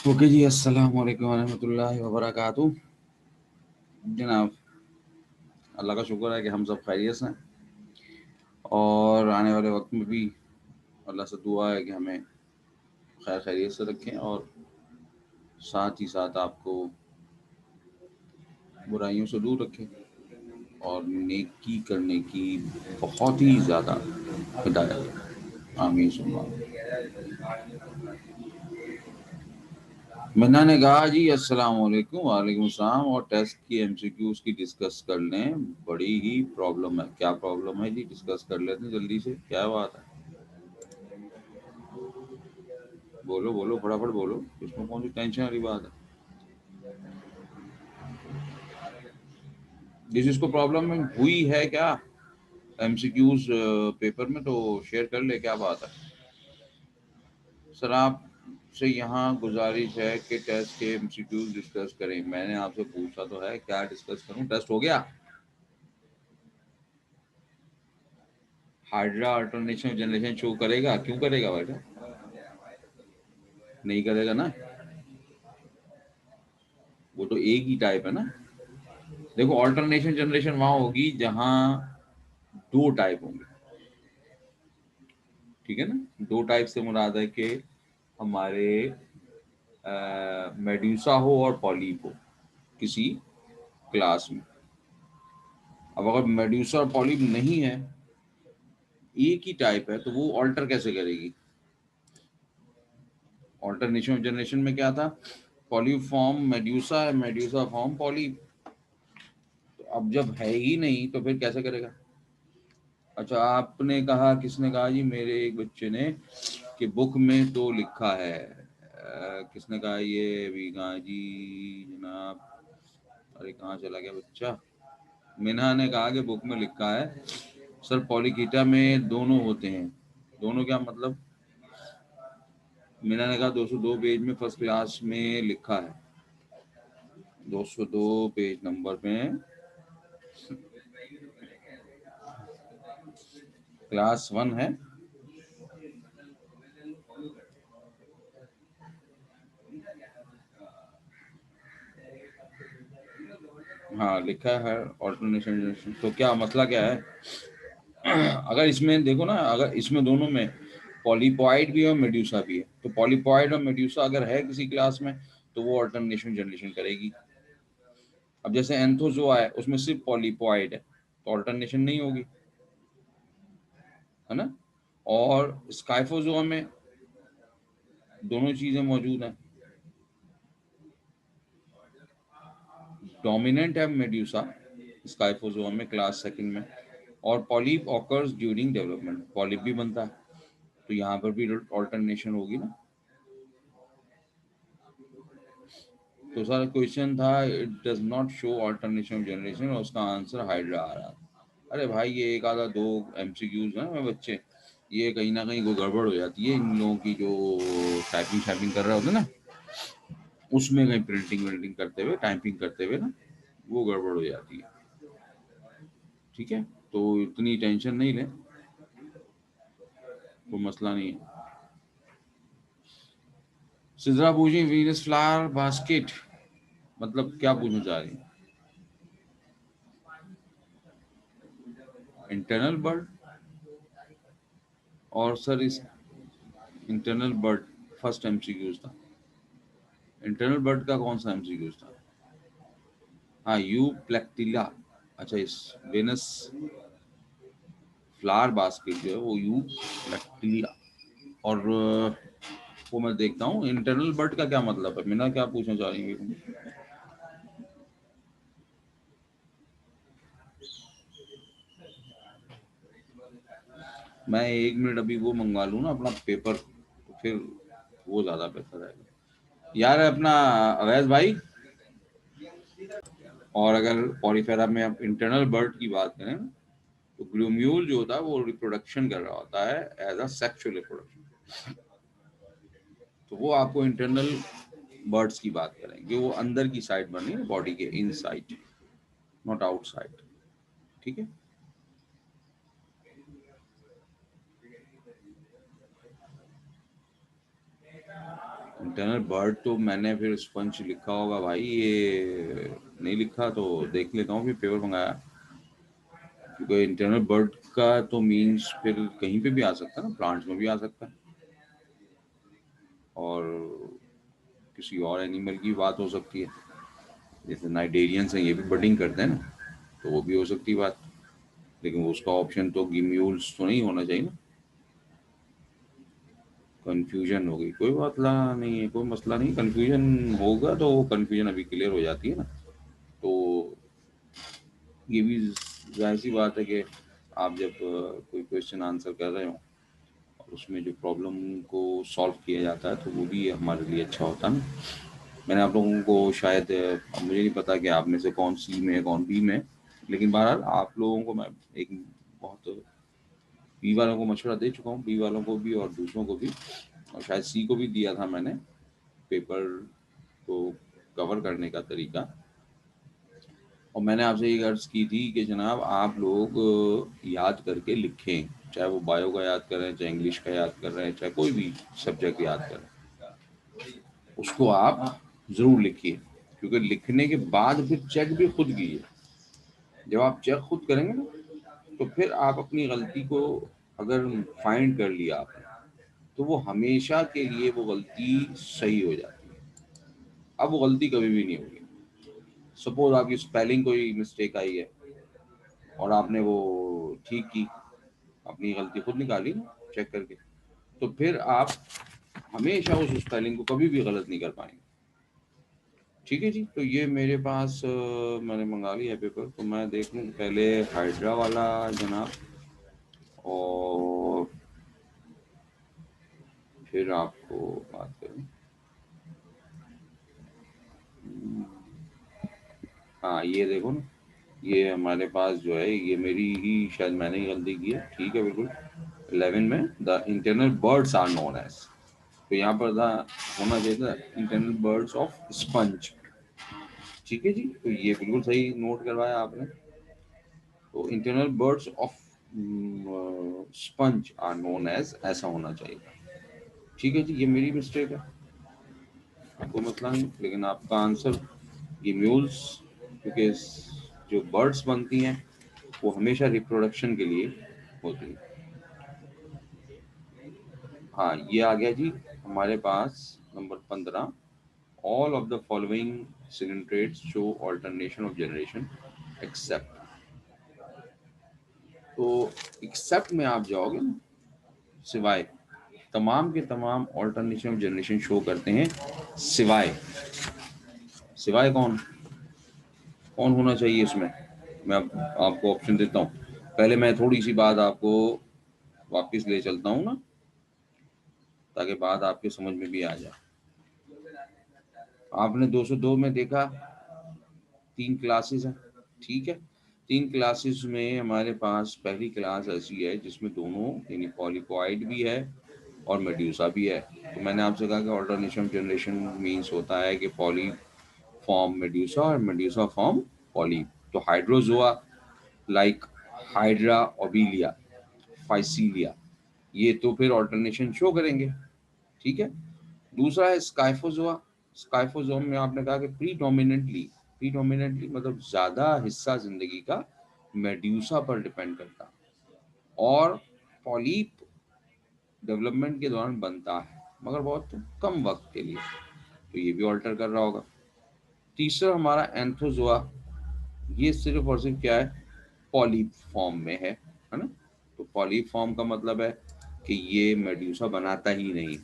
Okay जी, अस्सलाम वालेकुम वरहमतुल्लाहि वबरकातुहू। जनाब, अल्लाह का शुक्र है कि हम सब खैरियत से हैं और आने वाले वक्त में भी अल्लाह से दुआ है कि हमें खैर खैरियत से रखें और साथ ही साथ आपको बुराइयों से दूर रखें और नेकी करने की बहुत ही ज़्यादा हिदायत। आमीन सुम्मा मन्ना ने कहा जी अस्सलाम वालेकुम। वालेकुम सलाम। और टेस्ट की एमसीक्यूज की डिस्कस कर लें, बड़ी ही प्रॉब्लम है। क्या प्रॉब्लम है जी? डिस्कस कर लेते हैं जल्दी से, क्या बात है? बोलो बोलो, फटाफट बोलो, इसमें कौन सी टेंशन वाली बात है? जिस जिसको प्रॉब्लम में हुई है क्या एमसीक्यूज पेपर में, तो शेयर कर ले, क्या बात है? सर आप से यहाँ गुजारिश है कि टेस्ट के एमसीक्यूज डिस्कस करें। मैंने आपसे पूछा तो है, क्या डिस्कस करूं? टेस्ट हो गया? हाइड्रा अल्टरनेशन जनरेशन शो करेगा? क्यों करेगा बेटा? नहीं करेगा ना, वो तो एक ही टाइप है ना। देखो, ऑल्टरनेशन जनरेशन वहां होगी जहां दो टाइप होंगे, ठीक है ना। दो टाइप से मुराद है कि हमारे मेड्यूसा हो और पॉलीप हो किसी क्लास में। अब अगर मेड्यूसा और पॉलीप नहीं है, एक ही टाइप है, तो वो ऑल्टर कैसे करेगी? ऑल्टरनेशन जनरेशन में क्या था? पॉलीप फॉर्म मेड्यूसा है, मेड्यूसा फॉर्म पॉलीप। तो अब जब है ही नहीं तो फिर कैसे करेगा? अच्छा, आपने कहा, किसने कहा जी? मेरे एक बच्चे ने कि बुक में तो लिखा है। किसने कहा ये? अभी कहाँ जी जनाब? अरे कहाँ चला गया बच्चा? मिन्हा ने कहा कि बुक में लिखा है। सर पॉलीकीटा में दोनों होते हैं। दोनों क्या मतलब? मीना ने कहा 202 पेज में फर्स्ट क्लास में लिखा है। 202 पेज नंबर में क्लास 1 है। हाँ लिखा है ऑल्टरनेशन जनरेशन। तो क्या मसला क्या है? अगर इसमें देखो ना, अगर इसमें दोनों में पॉलीपॉइड भी है और मेड्यूसा भी है, तो पॉलीपॉइड और मेड्यूसा अगर है किसी क्लास में तो वो ऑल्टरनेशन जनरेशन करेगी। अब जैसे एंथोजोआ है, उसमें सिर्फ पॉलीपॉइड है, तो ऑल्टरनेशन नहीं होगी, है ना। और स्काइफोजोआ में दोनों चीजें मौजूद हैं। डोमिनेंट है मेड्यूसा स्काइफोजोआ में क्लास सेकंड में, और polyp occurs during development, polyp भी बनता है, तो यहाँ पर भी ऑल्टरनेशन होगी ना। तो सर क्वेश्चन था it does not show alternation of generation, और उसका आंसर हाइड्रा आ रहा था। अरे भाई, ये एक आधा दो एमसीक्यूज है ना बच्चे, ये कहीं ना कहीं कोई गड़बड़ हो जाती है इन लोगों की, जो टाइपिंग टाइपिंग कर रहे होते हैं ना, उसमें कहीं प्रिंटिंग विंटिंग करते हुए, टाइपिंग करते हुए ना, वो गड़बड़ हो जाती है। ठीक है, तो इतनी टेंशन नहीं लें, कोई मसला नहीं है। सिजरा पूछी वीनस फ्लावर बास्केट मतलब क्या पूछना चाह रही हैं? Internal bird? और सर इस इंटरनल बर्ड फर्स्ट एमसीक्यूज था। इंटरनल बर्ड का कौन सा एमसीक्यूज था? हाँ, यू प्लेक्टिला। अच्छा, इस वेनस फ्लावर बास्केट जो है वो यू प्लेक्टिला। और वो मैं देखता हूँ इंटरनल बर्ड का क्या मतलब है। मीना क्या पूछना चाह रही है? मैं 1 मिनट अभी वो मंगवा लूँ ना अपना पेपर, तो फिर वो ज्यादा बेहतर है यार। अपना अवैध भाई, और अगर पॉलीफेरा में आप इंटरनल बर्ड की बात करें, तो ग्लूम्यूल जो होता है वो रिप्रोडक्शन कर रहा होता है एज अ सेक्सुअल रिप्रोडक्शन। तो वो आपको इंटरनल बर्ड्स की बात करेंगे, वो अंदर की साइड बनी बॉडी के इन साइड, नॉट आउटसाइड। ठीक है। इंटरनल बर्ड तो मैंने फिर स्पंज लिखा होगा भाई, ये नहीं लिखा तो देख लेता हूँ फिर पेपर मंगाया, क्योंकि इंटरनल बर्ड का तो मीन्स फिर कहीं पे भी आ सकता है ना, प्लांट्स में भी आ सकता है, और किसी और एनिमल की बात हो सकती है, जैसे नाइटेरियंस हैं ये भी बर्डिंग करते हैं ना, तो वो भी हो सकती है बात, लेकिन उसका ऑप्शन तो गिम्यूल्स तो नहीं होना चाहिए ना। कंफ्यूजन हो गई, कोई मसला नहीं है, कोई मसला नहीं, कंफ्यूजन होगा तो वो कंफ्यूजन अभी क्लियर हो जाती है ना। तो ये भी जाहिर सी बात है कि आप जब कोई क्वेश्चन आंसर कर रहे हो और उसमें जो प्रॉब्लम को सॉल्व किया जाता है तो वो भी हमारे लिए अच्छा होता है ना। मैंने आप लोगों को शायद अब मुझे नहीं पता कि आप में से कौन सी में है कौन बी में है, लेकिन बहरहाल आप लोगों को मैं एक बहुत बी वालों को मशवरा दे चुका हूँ, बी वालों को भी और दूसरों को भी, और शायद सी को भी दिया था मैंने पेपर को कवर करने का तरीका। और मैंने आपसे ये अर्ज की थी कि जनाब आप लोग याद करके लिखें, चाहे वो बायो का याद कर रहे हैं, चाहे इंग्लिश का याद कर रहे हैं, चाहे कोई भी सब्जेक्ट याद कर रहे हैं, उसको आप ज़रूर लिखिए, क्योंकि लिखने के बाद फिर चेक भी खुद कीजिए। जब आप चेक खुद करेंगे ना, तो फिर आप अपनी गलती को अगर फाइंड कर लिया आपने, तो वो हमेशा के लिए वो गलती सही हो जाती है, अब वो गलती कभी भी नहीं होगी। सपोज आपकी स्पेलिंग कोई मिस्टेक आई है और आपने वो ठीक की, अपनी गलती खुद निकाली ना चेक करके, तो फिर आप हमेशा उस स्पेलिंग को कभी भी गलत नहीं कर पाएंगे। ठीक है जी, तो ये मेरे पास मैंने मंगा लिया है पेपर, तो मैं देख लूँ पहले हाइड्रा वाला जनाब, और फिर आपको बात करूँ। हाँ ये देखो ना, ये हमारे पास जो है, ये मेरी ही शायद मैंने ही गलती की है, ठीक है बिल्कुल। 11 में the internal buds are known as, तो यहाँ पर था, होना चाहिए था इंटरनल बर्ड्स ऑफ स्पंज। ठीक है जी, तो ये बिल्कुल सही नोट करवाया आपने। तो internal buds of sponge are known as, ऐसा होना चाहिए। ठीक है जी, ये मेरी मिस्टेक है, कोई मसला नहीं, लेकिन आपका आंसर ये म्यूल्स, क्योंकि जो बर्ड्स बनती हैं वो हमेशा रिप्रोडक्शन के लिए होती है। हाँ ये आ गया जी हमारे पास number 15, all of the following coelenterates show alternation of generation except. तो एक्सेप्ट में आप जाओगे ना, सिवाय, तमाम के तमाम ऑल्टरनेशन ऑफ जनरेशन शो करते हैं, सिवाय, सिवाय कौन, कौन होना चाहिए इसमें। मैं आपको ऑप्शन देता हूँ, पहले मैं थोड़ी सी बात आपको वापस ले चलता हूँ ना, ताकि बात आपके समझ में भी आ जाए। आपने 202 में देखा 3 क्लासेस हैं, ठीक है। 3 क्लासेस में हमारे पास पहली क्लास ऐसी है जिसमें दोनों यानी पॉलीकॉइड भी है और मेड्यूसा भी है। तो मैंने आपसे कहा कि ऑल्टरनेशन जनरेशन मीन्स होता है कि पॉली फॉर्म मेड्यूसा और मेड्यूसा फॉर्म पॉली। तो हाइड्रोजोआ लाइक हाइड्रा ओबिलिया फाइसीलिया, ये तो फिर ऑल्टरनेशन शो करेंगे, ठीक है। दूसरा है स्काइफोजोआ, स्काइफोजोम में आपने कहा कि प्रीडोमिनेंटली, प्रीडोमिनेंटली मतलब ज्यादा हिस्सा जिंदगी का मेड्यूसा पर डिपेंड करता, और पॉलीप डेवलपमेंट के दौरान बनता है मगर बहुत कम वक्त के लिए, तो ये भी ऑल्टर कर रहा होगा। तीसरा हमारा एंथोजोआ, ये सिर्फ और सिर्फ क्या है, पॉलीप फॉर्म में है ना। तो पॉलीप फॉर्म का मतलब है कि ये मेड्यूसा बनाता ही नहीं,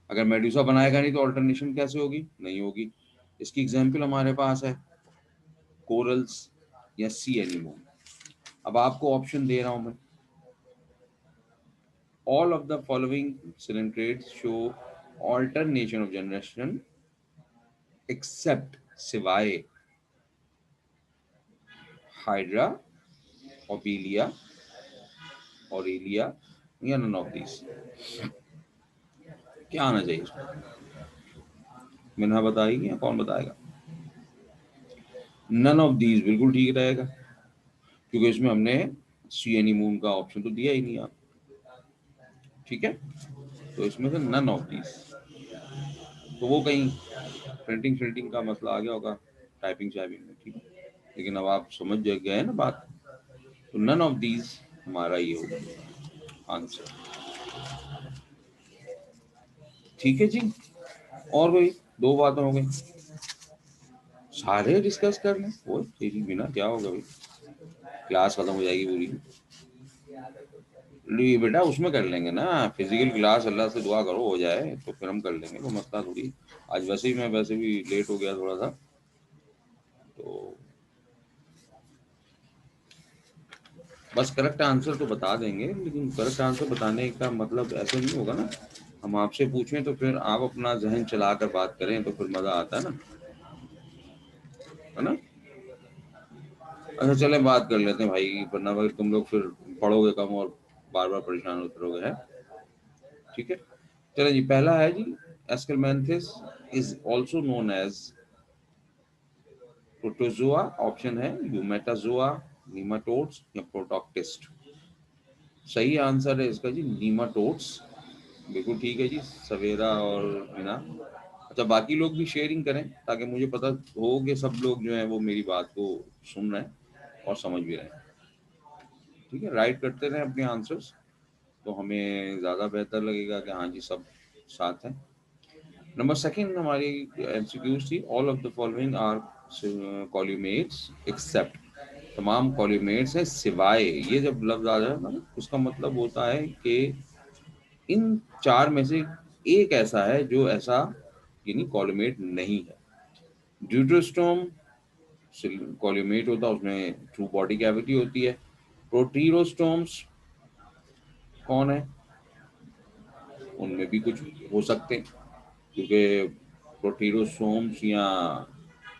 अगर मेड्यूसा बनाएगा नहीं तो ऑल्टरनेशन कैसे होगी, नहीं होगी। इसकी एग्जांपल हमारे पास है कोरल्स या सी एनिमोन। अब आपको ऑप्शन दे रहा हूं मैं, all of the following coelenterates show alternation of generation except, सिवाय हाइड्रा ओबिलिया ऑरेलिया या नन ऑफ दिस। क्या आना चाहिए इसमें, मिन्हा बताएगी या कौन बताएगा। नन ऑफ दीज बिल्कुल ठीक रहेगा, क्योंकि इसमें हमने सी एनिमोन का ऑप्शन तो दिया ही नहीं आप, ठीक है। तो इसमें से नन ऑफ दीज, तो वो कहीं प्रिंटिंग का मसला आ गया होगा टाइपिंग शाइपिंग में, ठीक है। लेकिन अब आप समझ गए ना बात, तो नन ऑफ दीज हमारा ये होगा आंसर, ठीक है जी। और भाई दो बातें हो गई, सारे डिस्कस कर लें, वो तेरी बिना क्या होगा भाई, क्लास खत्म हो जाएगी पूरी। ली बेटा उसमें कर लेंगे ना, फिजिकल क्लास, अल्लाह से दुआ करो हो जाए तो फिर हम कर लेंगे, वो मसला थोड़ी। आज वैसे ही मैं वैसे भी लेट हो गया थोड़ा सा, तो बस करेक्ट आंसर तो बता देंगे, लेकिन करेक्ट आंसर बताने का मतलब ऐसे नहीं होगा ना, हम आपसे पूछें तो फिर आप अपना जहन चलाकर बात करें तो फिर मजा आता है ना। अच्छा चलें बात कर लेते हैं भाई, वरना भाई तुम लोग फिर पढ़ोगे कम और बार बार परेशान होते रहोगे, है ठीक है। चलें जी, पहला है जी, aschelminthes is also known as protozoa, option है यूमेटाजोआ, नीमाटोड्स या प्रोटोक्टिस्ट। सही आंसर है इसका जी नीमाटोड्स, बिल्कुल ठीक है जी सवेरा और मीना। अच्छा बाकी लोग भी शेयरिंग करें ताकि मुझे पता हो कि सब लोग जो है वो मेरी बात को सुन रहे हैं और समझ भी रहे हैं, ठीक है। राइट करते रहें अपने आंसर्स, तो हमें ज़्यादा बेहतर लगेगा कि हाँ जी सब साथ हैं। नंबर सेकंड हमारी एमसीक्यूज थी, all of the following are coelomates except, तमाम कॉल्यूमेट्स हैं सिवाय, ये जब लफ्ज आ जाए ना उसका मतलब होता है कि इन चार में से एक ऐसा है जो ऐसा यानी कॉल्यूमेट नहीं है। ड्यूटेरोस्टोम कॉल्यूमेट होता है, उसमें ट्रू बॉडी कैविटी होती है। प्रोटीरोस्टोम्स कौन है, उनमें भी कुछ हो सकते हैं, क्योंकि प्रोटीरोसोम्स या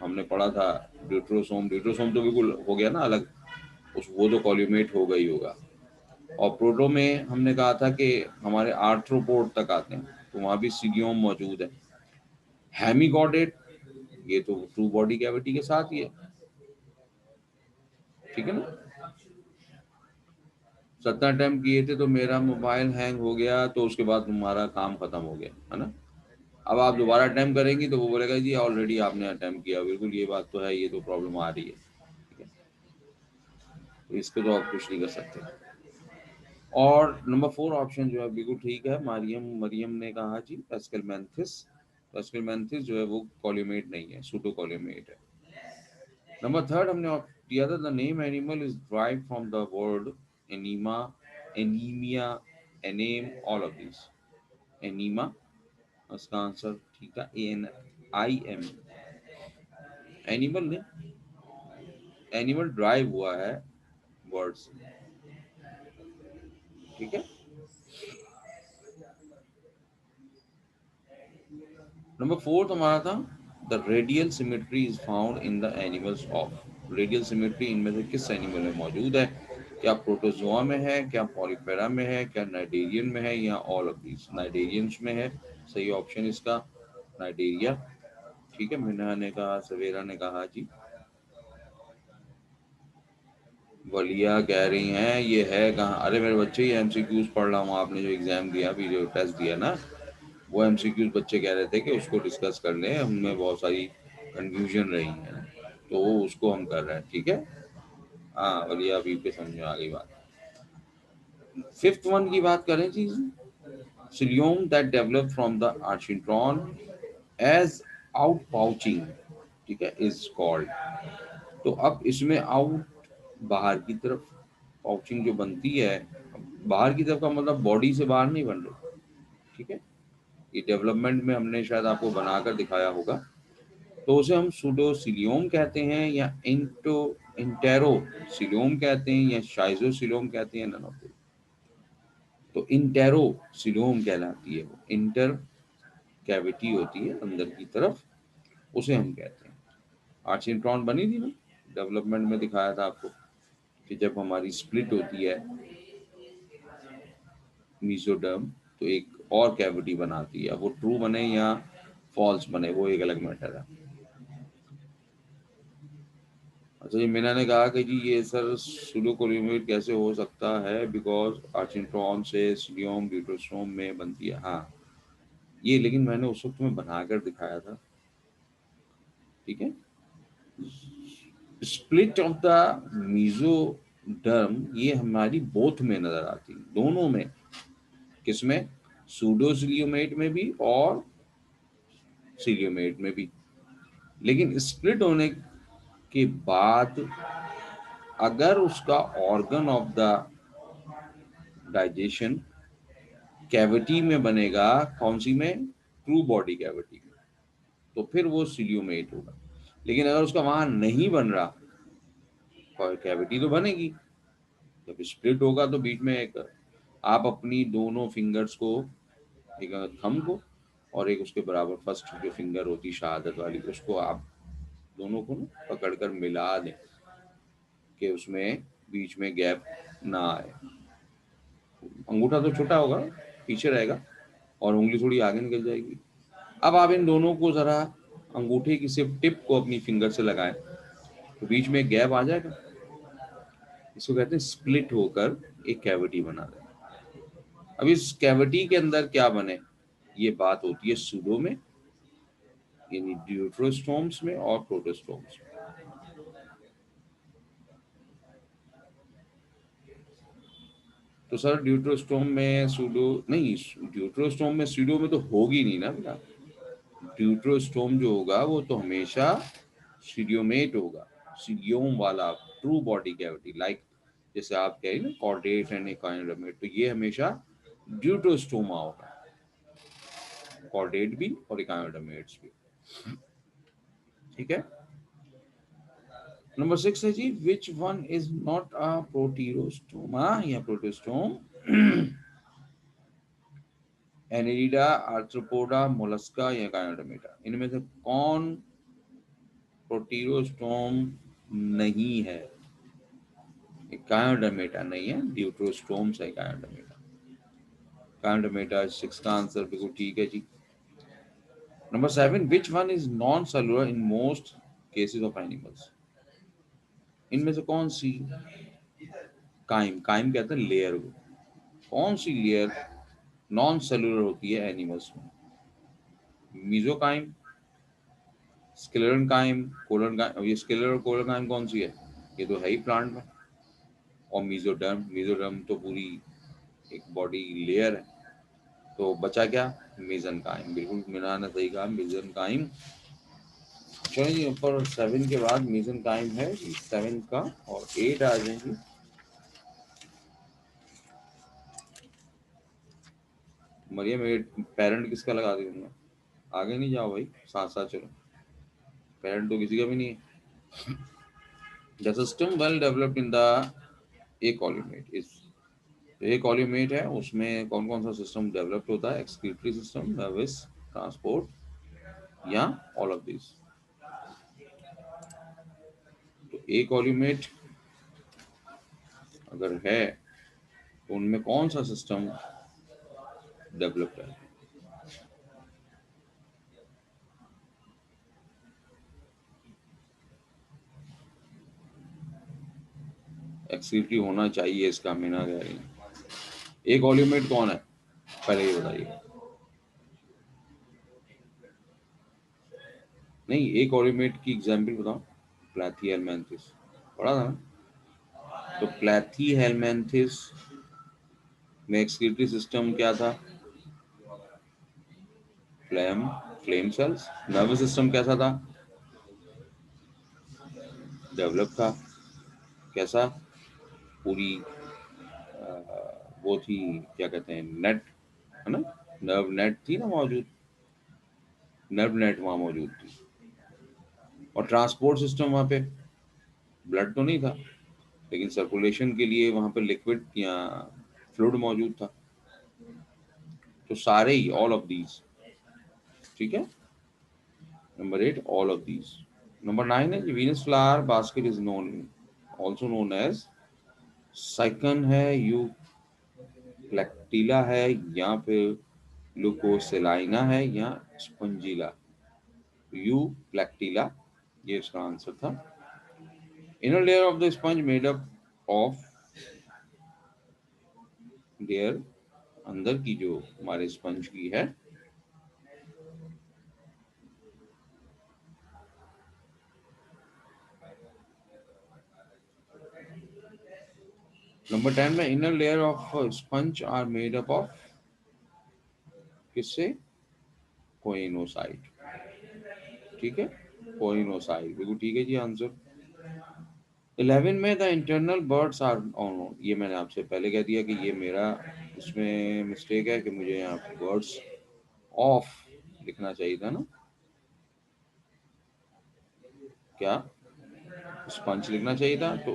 हमने पढ़ा था ड्यूट्रोसोम तो बिल्कुल हो गया ना अलग, उस वो तो कॉल्यूमेट होगा ही होगा। और प्रोटो में हमने कहा था कि हमारे आर्थ्रोपोड तक आते हैं, तो वहाँ भी सीलियोम मौजूद है। हेमिगोडेट ये तो ट्रू बॉडी कैविटी के साथ ही है, ठीक है ना। 17 अटेम्प्ट किए थे तो मेरा मोबाइल हैंग हो गया, तो उसके बाद तुम्हारा काम खत्म हो गया है ना। अब आप दोबारा अटेम्प्ट करेंगी तो वो बोलेगा जी ऑलरेडी आपने अटेम्प्ट किया, बिल्कुल ये बात तो है, ये तो प्रॉब्लम आ रही है, ठीक है। तो इस पे तो आप कुछ नहीं कर सकते। और नंबर 4 ऑप्शन जो है बिल्कुल ठीक है, मरियम ने कहा जी एस्केलमेंथिस, तो एस्केलमेंथिस जो है वो कॉल्यूमेट नहीं है, सूडो कॉल्यूमेट है। नंबर 3 हमने दिया था, the name animal is derive from the word anima, anemia, anem, all of this. Anima उसका आंसर ठीक है, ANIM, एनिमल ने, एनिमल ड्राइव हुआ है वर्ड से, ठीक है। नंबर 4 हमारा था, the radial symmetry is found in the animals of, radial symmetry इनमें से किस एनिमल में मौजूद है, क्या प्रोटोजोआ में है, क्या पॉलीफेरा में है, क्या नाइडेरियन में है, या ऑल ऑफ दीज। नाइडेरियंस में है, सही ऑप्शन इसका नाइडेरिया, ठीक है। मिन्हा ने कहा, सवेरा ने कहा जी, वलिया कह रही हैं ये है कहाँ, अरे मेरे बच्चे ये एमसीक्यूज पढ़ रहा हूँ, आपने जो एग्जाम दिया अभी जो टेस्ट दिया ना, वो एमसीक्यूज बच्चे कह रहे थे कि उसको डिस्कस कर लें, हमें बहुत सारी कंफ्यूजन रही है, तो उसको हम कर रहे हैं, ठीक है। हाँ वलिया अभी पे समझ में आ गई बात। फिफ्थ वन की बात करें जी, coelom that develop from the archenteron as out pouching, ठीक है, इज कॉल्ड। तो अब इसमें आउट बाहर की तरफ पाउचिंग जो बनती है, बाहर की तरफ का मतलब बॉडी से बाहर नहीं बन रही, ठीक है। ये डेवलपमेंट में हमने शायद आपको बनाकर दिखाया होगा, तो उसे हम सूडोसिलियोम कहते हैं या इंटेरोसिलियोम कहते हैं या शाइजोसिलियोम कहते हैं, नन ऑफ दिस। तो इंटेरोसिलियोम कहलाती है, वो इंटर कैविटी होती है अंदर की तरफ, उसे हम कहते हैं। आर्चिट्रॉन बनी थी ना, डेवलपमेंट में दिखाया था आपको कि जब हमारी स्प्लिट होती है मीसोडर्म, तो एक और कैविटी बनाती है, वो ट्रू बने या फॉल्स बने वो एक अलग मैटर है। अच्छा जी, मीना ने कहा कि जी ये सर सुडोकोलिमेट कैसे हो सकता है, बिकॉज आर्चिट्रॉन से सिलियम ड्यूटेरोस्टोम में बनती है। हाँ ये लेकिन मैंने उस वक्त में बनाकर दिखाया था, ठीक है। स्प्लिट ऑफ द मीजोडर्म ये हमारी बोथ में नजर आती है, दोनों में। किसमें? सूडोसिलियोमेट में भी और सिलियोमेट में भी। लेकिन स्प्लिट होने के बाद अगर उसका organ of the digestion cavity में बनेगा, कौन सी में? ट्रू बॉडी कैविटी में, तो फिर वो सिलियोमेट होगा। लेकिन अगर उसका वहां नहीं बन रहा, कैविटी तो बनेगी। जब स्प्लिट होगा तो बीच में एक, आप अपनी दोनों फिंगर्स को, एक थंब को और एक उसके बराबर फर्स्ट जो फिंगर होती शहादत वाली, उसको आप दोनों को ना पकड़कर मिला दें कि उसमें बीच में गैप ना आए। अंगूठा तो छोटा होगा, पीछे रहेगा, और उंगली थोड़ी आगे निकल जाएगी। अब आप इन दोनों को जरा, अंगूठे की सिर्फ टिप को अपनी फिंगर से लगाएं, तो बीच में गैप आ जाएगा। इसको कहते हैं स्प्लिट होकर एक कैविटी बना दें। अब इस कैविटी के अंदर क्या बने, ये बात होती है सूडो में, यानी ड्यूटरोस्टोम्स में और प्रोटोस्टोम्स में। तो सर ड्यूटरोस्टोम में सूडो नहीं, ड्यूटरोस्टोम में सूडो में तो होगी नहीं ना बेटा। ड्यूटरोस्टोम जो होगा वो तो हमेशा सीडियोमेट होगा, सीडियोम वाला ट्रू बॉडी कैविटी, लाइक जैसे आप कह रहे हैं ना कॉर्डेट एंड एकाइनोडर्मेट, तो ये हमेशा ड्यूटरोस्टोमा होगा, कॉर्डेट भी और एकाइनोडर्मेट्स भी, ठीक है। नंबर 6 है जी, which one is not a protostoma या प्रोटोस्टोम? एनिलिडा, आर्थ्रोपोडा, मोलस्का या एकाइनोडर्मेटा, इनमें से कौन प्रोटीरोस्टोम नहीं है? एकाइनोडर्मेटा नहीं है, ड्यूटरोस्टोम्स है एकाइनोडर्मेटा। एकाइनोडर्मेटा 6 का आंसर बिल्कुल ठीक है जी। Number 7, which one is non cellular in most cases of animals? इनमें से कौन सी, काइम, काइम कहते हैं लेयर को, कौन सी लेयर नॉन सेलुलर होती है एनिमल्स में? मीजोकाइम, स्केलेटन काइम, कोलन काइम। ये स्केलेटन और कोलन काइम कौन सी है? ये तो है ही प्लांट में। और मीजोडर्म, मीजोडर्म तो पूरी एक बॉडी लेयर है। तो बचा क्या? मेजनकाइम। बिल्कुल मीना ने सही कहा, मेजनकाइम। चलिए जी, ऊपर 7 के बाद मेजनकाइम है 7 का, और 8 आ जाएंगे। मरियम, मेरे पेरेंट किसका लगा दूंगा? आगे नहीं जाओ भाई, साथ साथ चलो। पेरेंट तो किसी का भी नहीं है। The system well developed in the acoelomate is, acoelomate है उसमें कौन कौन सा सिस्टम डेवलप्ड होता है? एक्सक्रीटरी सिस्टम, नर्वस, ट्रांसपोर्ट, या ऑल ऑफ दिस? तो ए कॉल्यूमेट अगर है तो उनमें कौन सा सिस्टम डेवलप्ड है? एक्सक्रीटरी होना चाहिए इसका, मीना कह रही है। एक ऑल्यूमेट कौन है, पहले ये बताइए। नहीं, एक ऑल्यूमेट की एग्जांपल बताओ। प्लैथीहेल्मिन्थेस पढ़ा था ना? तो प्लैथीहेल्मिन्थेस में एक्सक्रीटरी सिस्टम क्या था? Flame, flame cells. Nervous system कैसा था? डेवलप था। कैसा? पूरी वो थी, क्या कहते हैं, नेट, है ना, नर्व नेट थी ना मौजूद, नर्व नेट वहां मौजूद थी। और ट्रांसपोर्ट सिस्टम वहां पे, ब्लड तो नहीं था, लेकिन सर्कुलेशन के लिए वहां पे लिक्विड या फ्लूइड मौजूद था। तो सारे ही, ऑल ऑफ दीज, ठीक है। Number 8, all of these. Number 9 है Venus flower basket is known, also known as sycon है, यू प्लेक्टिला है, या फिर लुकोसेलाइना है, या स्पंजिला? यू प्लेक्टिला ये इसका आंसर था। Inner layer of the sponge made up of layer, अंदर की जो हमारे स्पंज की है नंबर 10 में inner layer of sponge are made up of किससे? कोइनोसाइट। ठीक है, कोइनोसाइट बिल्कुल ठीक है जी आंसर। 11 में the internal buds are on, ये मैंने आपसे पहले कह दिया कि ये मेरा इसमें मिस्टेक है कि मुझे यहाँ बर्ड्स ऑफ लिखना चाहिए था ना, क्या स्पंज लिखना चाहिए था। तो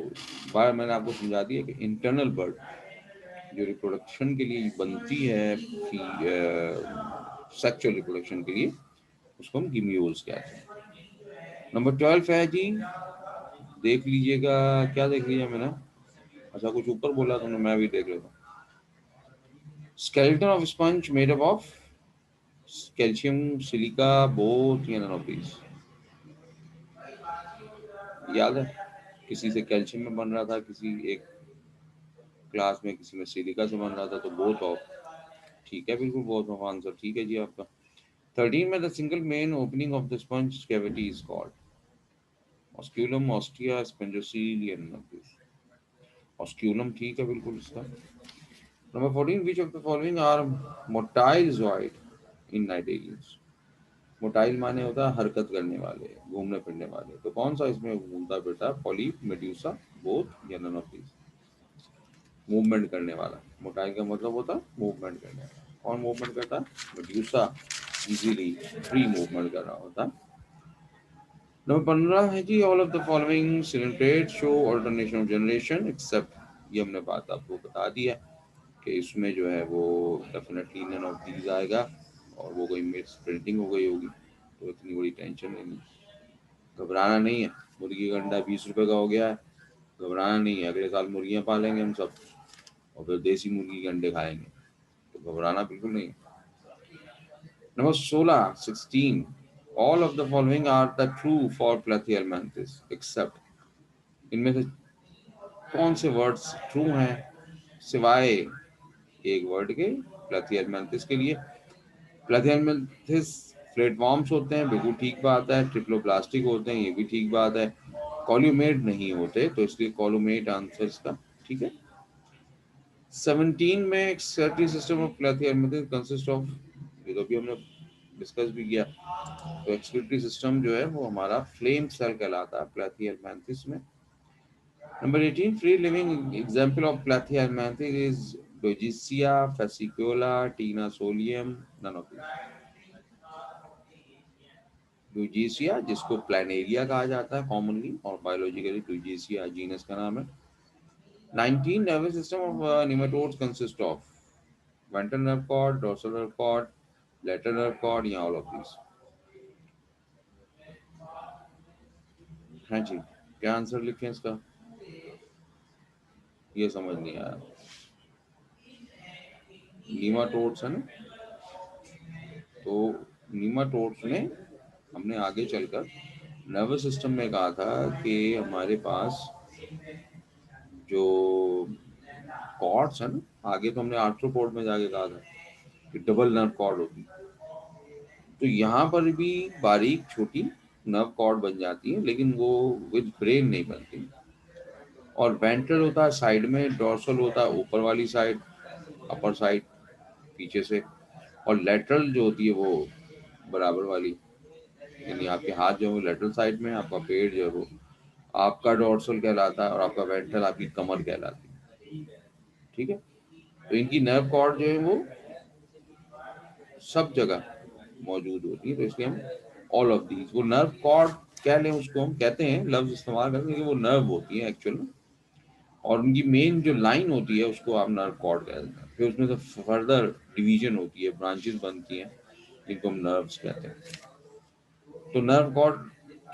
बार मैंने आपको समझा दिया कि इंटरनल बर्ड जो रिप्रोडक्शन के लिए बनती है, सेक्सुअल रिप्रोडक्शन के लिए, उसको हम गिम्यूल्स कहते हैं। नंबर 12 है जी, देख लीजिएगा। क्या देख लिया मैंने? अच्छा कुछ ऊपर बोला तुमने, मैं भी देख लेता हूँ। Skeleton of sponge made up of calcium, silica, both या नन ऑफ दीज? याद है, किसी से कैल्शियम में बन रहा था, किसी एक क्लास में किसी में सिलिका से बन रहा था, तो बोथ ऑफ ठीक है, बिल्कुल बोथ ऑफ आंसर ठीक है जी आपका। 13 में the single main opening of the sponge cavity is called osculum, ostia, spongocoel या नन ऑफ दीज? ऑस्क्यूलम ठीक है बिल्कुल इसका। Number 14, which of the following are motile zoid in Nidalians? Motile माने होता है हरकत करने वाले, घूमने फिरने वाले, तो कौन सा इसमें घूमता फिरता है? पॉलीप, मेड्यूसा, बोथ या नन ऑफ दीज? मूवमेंट करने वाला, मोटाइल का मतलब होता है मूवमेंट करने वाला। कौन मूवमेंट करता है? मेड्यूसा, इजीली फ्री मूवमेंट कर रहा होता है। नंबर 15 है जी, all of the following coelenterate show alternation of generation except, ये हमने बात आपको बता दिया कि इसमें जो है वो डेफिनेटली नन ऑफ दीज आएगा, और वो कोई मिस प्रिंटिंग हो गई होगी, तो इतनी बड़ी टेंशन नहीं, घबराना नहीं है। मुर्गी का अंडा 20 रुपए का हो गया है, घबराना नहीं है, अगले साल मुर्गियां पालेंगे हम सब, और फिर देसी मुर्गी के अंडे खाएंगे, तो घबराना बिल्कुल नहीं है। Number 16 all of the following are the true for platyhelminthes except, इनमें से कौन से वर्ड्स ट्रू हैं सिवाय एक वर्ड के? प्लेथियलमेंथिस के लिए प्लेथियलमेंथिस प्लेटफॉर्म्स होते हैं, बिल्कुल ठीक बात है। ट्रिप्लोप्लास्टिक होते हैं, ये भी ठीक बात है। कॉल्यूमेट नहीं होते, तो इसलिए कॉल्यूमेट आंसर इसका ठीक है। 17 में excretory system of platyhelminthes consist of, ये तो भी हमने डिस्कस भी किया, तो एक्सक्रीटरी सिस्टम जो है वो हमारा फ्लेम सेल कहलाता है प्लेथियलमेंथिस में। Number 18, free living example of platyhelminthes is dugesia, fasciola, taenia solium, none of this? Dugesia, जिसको प्लानेरिया कहा जाता है कॉमनली, और बायोलॉजिकली ड्यूजीसिया जीनस का नाम है। 19, nervous system of nematodes consist of ventral nerve cord, dorsal nerve cord, lateral nerve cord, या all of this? हाँ जी, क्या आंसर लिखें इसका? ये समझ नहीं आया। नीमाटोड्स है ना, तो नीमाटोड्स में हमने आगे चलकर नर्वस सिस्टम में कहा था कि हमारे पास जो कॉर्ड्स है ना, आगे तो हमने आर्थ्रोपोड में जाके कहा था कि डबल नर्व कॉर्ड होती है, तो यहाँ पर भी बारीक छोटी नर्व कॉर्ड बन जाती है, लेकिन वो विद ब्रेन नहीं बनती। और वेंट्रल होता है साइड में, डोर्सल होता है ऊपर वाली साइड, अपर साइड पीछे से, और लेटरल जो होती है वो बराबर वाली, यानी आपके हाथ जो है वो लेटरल साइड में, आपका पेट जो है वो आपका डोर्सल कहलाता है, और आपका वेंट्रल आपकी कमर कहलाती है। ठीक है, तो इनकी नर्व कॉर्ड जो है वो सब जगह मौजूद होती है, तो इसलिए हम ऑल ऑफ दीज, वो नर्व कॉर्ड कह लें उसको, हम कहते हैं लफ्ज इस्तेमाल करते हैं, लेकिन वो नर्व होती है एक्चुअल में, और उनकी मेन जो लाइन होती है उसको आप नर्व कॉर्ड कहते हैं। फिर उसमें से फर्दर डिवीजन होती है, ब्रांचेस बनती हैं, जिनको हम नर्व्स कहते हैं। तो नर्व कॉर्ड